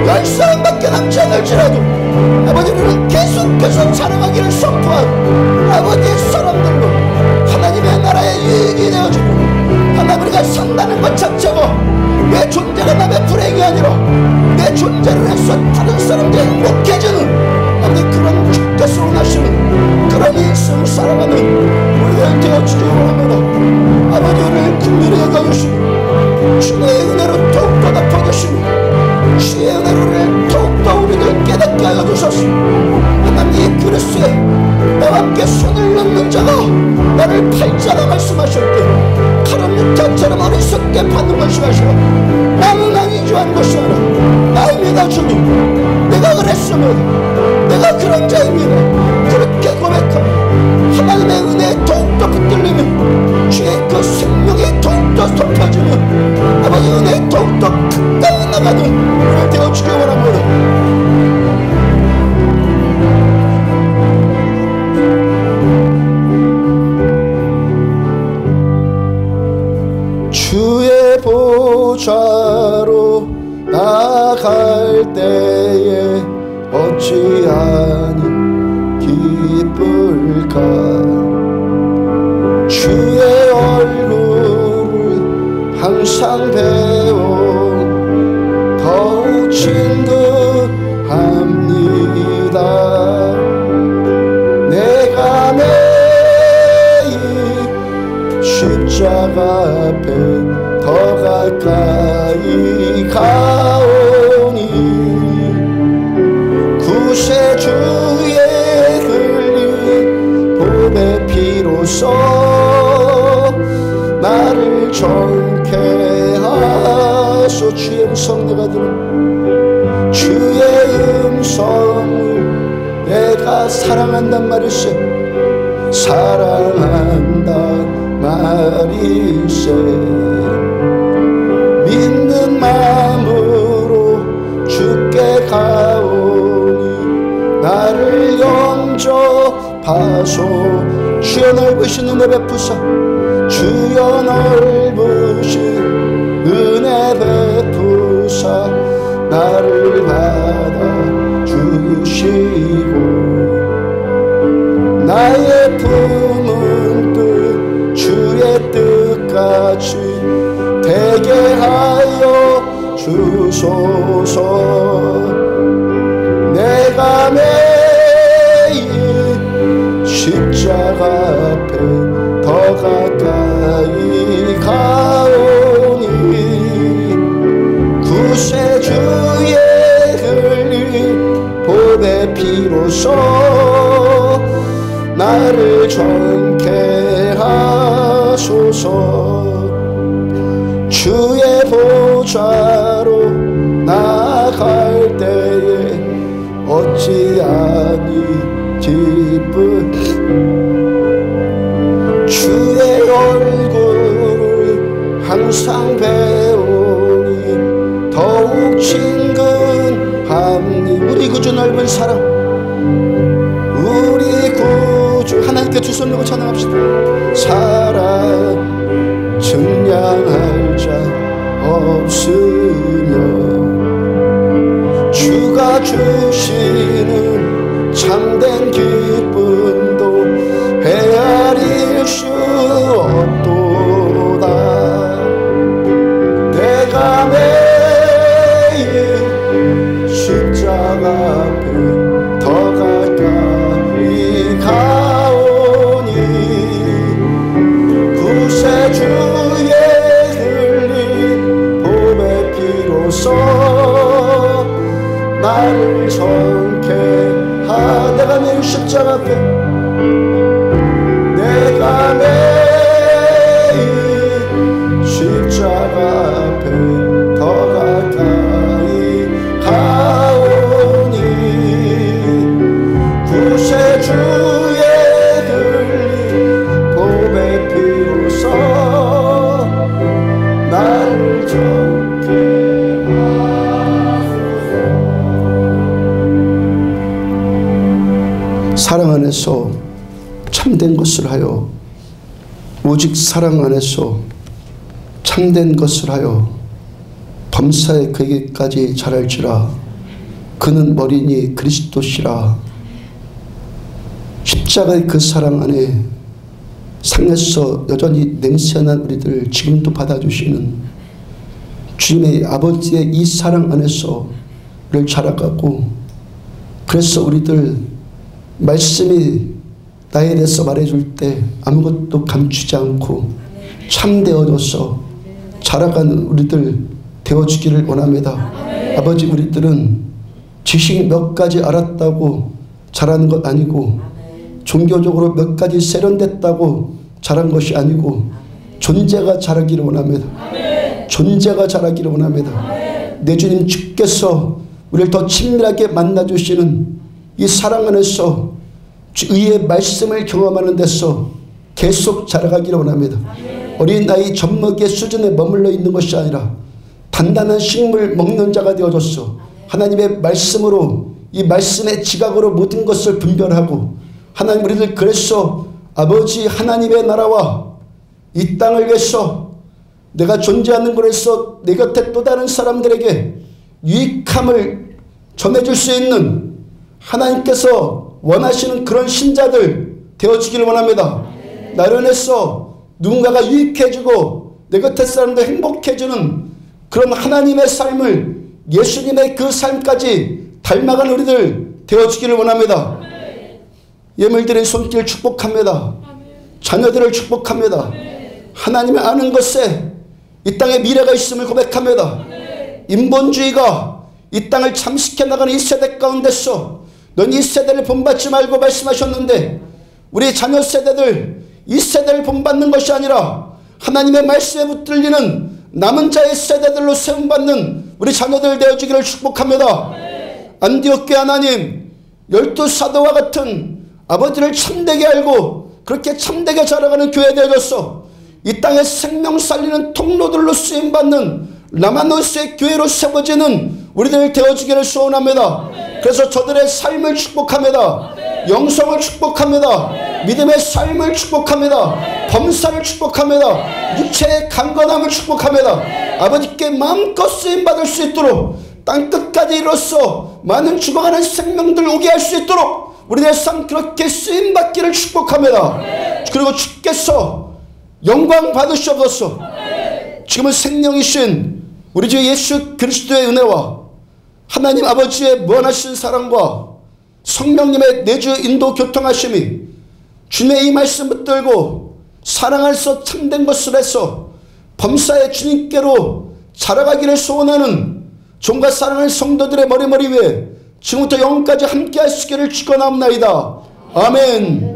Speaker 1: 10사람밖에 남지 않을지라도 아버지 우리는 계속해서 살아가기를 선포하고 아버지의 사람들로 하나님의 나라의 유익이 되어지고 하나님 우리가 산다는 것 자체가 내 존재가 남의 불행이 아니라 내 존재를 해서 다른 사람들이 행복해지는 아버지 그런 주께서 원하시는 그런 인생을 살아가는 우리가 되어지기 원합니다. 아버지 우리를 긍휼히 여겨주시고 주의 은혜로 더욱더 덮어주시고 주의 은혜로 더욱더 우리를 깨닫게 하여 주소서. 하나님 이 그리스도에 나와 함께 손을 넣는 자가 나를 팔자라 말씀하셨대. 칼은 육탄처럼 어리석게 받는 것이 아니라 나는 아니죠 한 것이 아니라 나입니다 주님. 내가 그랬으면 내가 그런 자입니다. 그렇게 고백하고 하나님의 은혜에 더욱더 붙들리면 주의 그 생명이 더욱더 덮여지면 아버지 은혜에 더욱더 가까이 나가는 우리를 되어주기 원합니다. 주의 보좌로 나갈 때에 어찌하니 기쁠까. 주의 얼굴을 항상 배워 더욱 친근합니다. 내가 매일 십자가 앞에 더 가까이 가오니 구세주의 흘린 봄의 피로써 나를 정케 하소. 주의 음성 내가 들은 주의 음성을 내가 사랑한단 말일세. 사랑한단 말일세. 믿는 마음으로 주께 가오니 나를 영접하소. 주여 넓으신 은혜 베푸사. 주여 넓으신 은혜 베푸사 나를 받아주시고 주소서. 내가 매일 십자가 앞에 더 가까이 가오니 구세주의 흘린 보배 피로써 나를 정케 하소서. 주의 보좌로 나갈 때에 어찌하니 기쁜 주의 얼굴을 항상 배우니 더욱 친근함니. 우리 구주 넓은 사랑, 우리 구주 하나님께 두 손 들고 찬양합시다. 사랑 증량할 자 없으며 주가 주시는 참된 기쁨도 헤아릴 수 없도다. 내가 매일 십자가 앞에 더 가까이 가오니 구세주의 흘린 보배 피로써 나를 정케 하. 내가 매일 십자가 앞에, 내가 매일 십자가 앞에 더 가까이 가오니 구세주의 흘린 보배 피로써 나를 정케 하소서. 사랑 안에서 참된 것을 하여, 오직 사랑 안에서 참된 것을 하여 범사에 그에게까지 자랄지라. 그는 머리니 그리스도시라. 십자가의 그 사랑 안에 상에서 여전히 냉세난 우리들 지금도 받아주시는 주님의 아버지의 이 사랑 안에서 우리를 자라가고, 그래서 우리들 말씀이 나에 대해서 말해줄 때 아무것도 감추지 않고 참되어져서 자라가는 우리들 되어주기를 원합니다. 아버지, 우리들은 지식 몇 가지 알았다고 자라는 것 아니고, 종교적으로 몇 가지 세련됐다고 자란 것이 아니고, 존재가 자라기를 원합니다. 존재가 자라기를 원합니다. 내 주님 주께서 우리를 더 친밀하게 만나주시는 이 사랑 안에서 의의 말씀을 경험하는 데서 계속 자라가기를 원합니다. 어린 아이 젖먹이의 수준에 머물러 있는 것이 아니라 단단한 식물 먹는 자가 되어졌어. 하나님의 말씀으로, 이 말씀의 지각으로 모든 것을 분별하고, 하나님 우리들 그래서 아버지 하나님의 나라와 이 땅을 위해서 내가 존재하는 곳에서 내 곁에 또 다른 사람들에게 유익함을 전해줄 수 있는 하나님께서 원하시는 그런 신자들 되어지기를 원합니다. 나를 인해서 누군가가 유익해지고 내 곁에 사람들 행복해지는 그런 하나님의 삶을, 예수님의 그 삶까지 닮아가는 우리들 되어지기를 원합니다. 예물드린 손길 축복합니다. 자녀들을 축복합니다. 하나님을 아는 것에 이 땅에 미래가 있음을 고백합니다. 인본주의가 이 땅을 잠식해 나가는 이 세대 가운데서 넌 이 세대를 본받지 말고 말씀하셨는데, 우리 자녀 세대들 이 세대를 본받는 것이 아니라 하나님의 말씀에 붙들리는 남은 자의 세대들로 세움받는 우리 자녀들 되어주기를 축복합니다. 안디옥 하나님, 12사도와 같은 아버지를 참되게 알고 그렇게 참되게 자라가는 교회 되어졌어. 이 땅에 생명 살리는 통로들로 쓰임받는 라마노스의 교회로 세워지는 우리들 되어지기를 소원합니다. 그래서 저들의 삶을 축복합니다. 영성을 축복합니다. 믿음의 삶을 축복합니다. 범사를 축복합니다. 육체의 강건함을 축복합니다. 아버지께 마음껏 쓰임받을 수 있도록 땅끝까지 이로써 많은 죽어가는 생명들 오게 할 수 있도록 우리의 삶 그렇게 쓰임받기를 축복합니다. 그리고 주께서 영광 받으시옵소서. 지금은 생명이신 우리 주 예수 그리스도의 은혜와 하나님 아버지의 무한하신 사랑과 성령님의 내주 인도 교통하심이 주님의 이 말씀 붙들고 사랑할서 참된 것을 해서 범사의 주님께로 자라가기를 소원하는 종과 사랑할 성도들의 머리 위에 지금부터 영원까지 함께 하시기를 축원합니다. 아멘.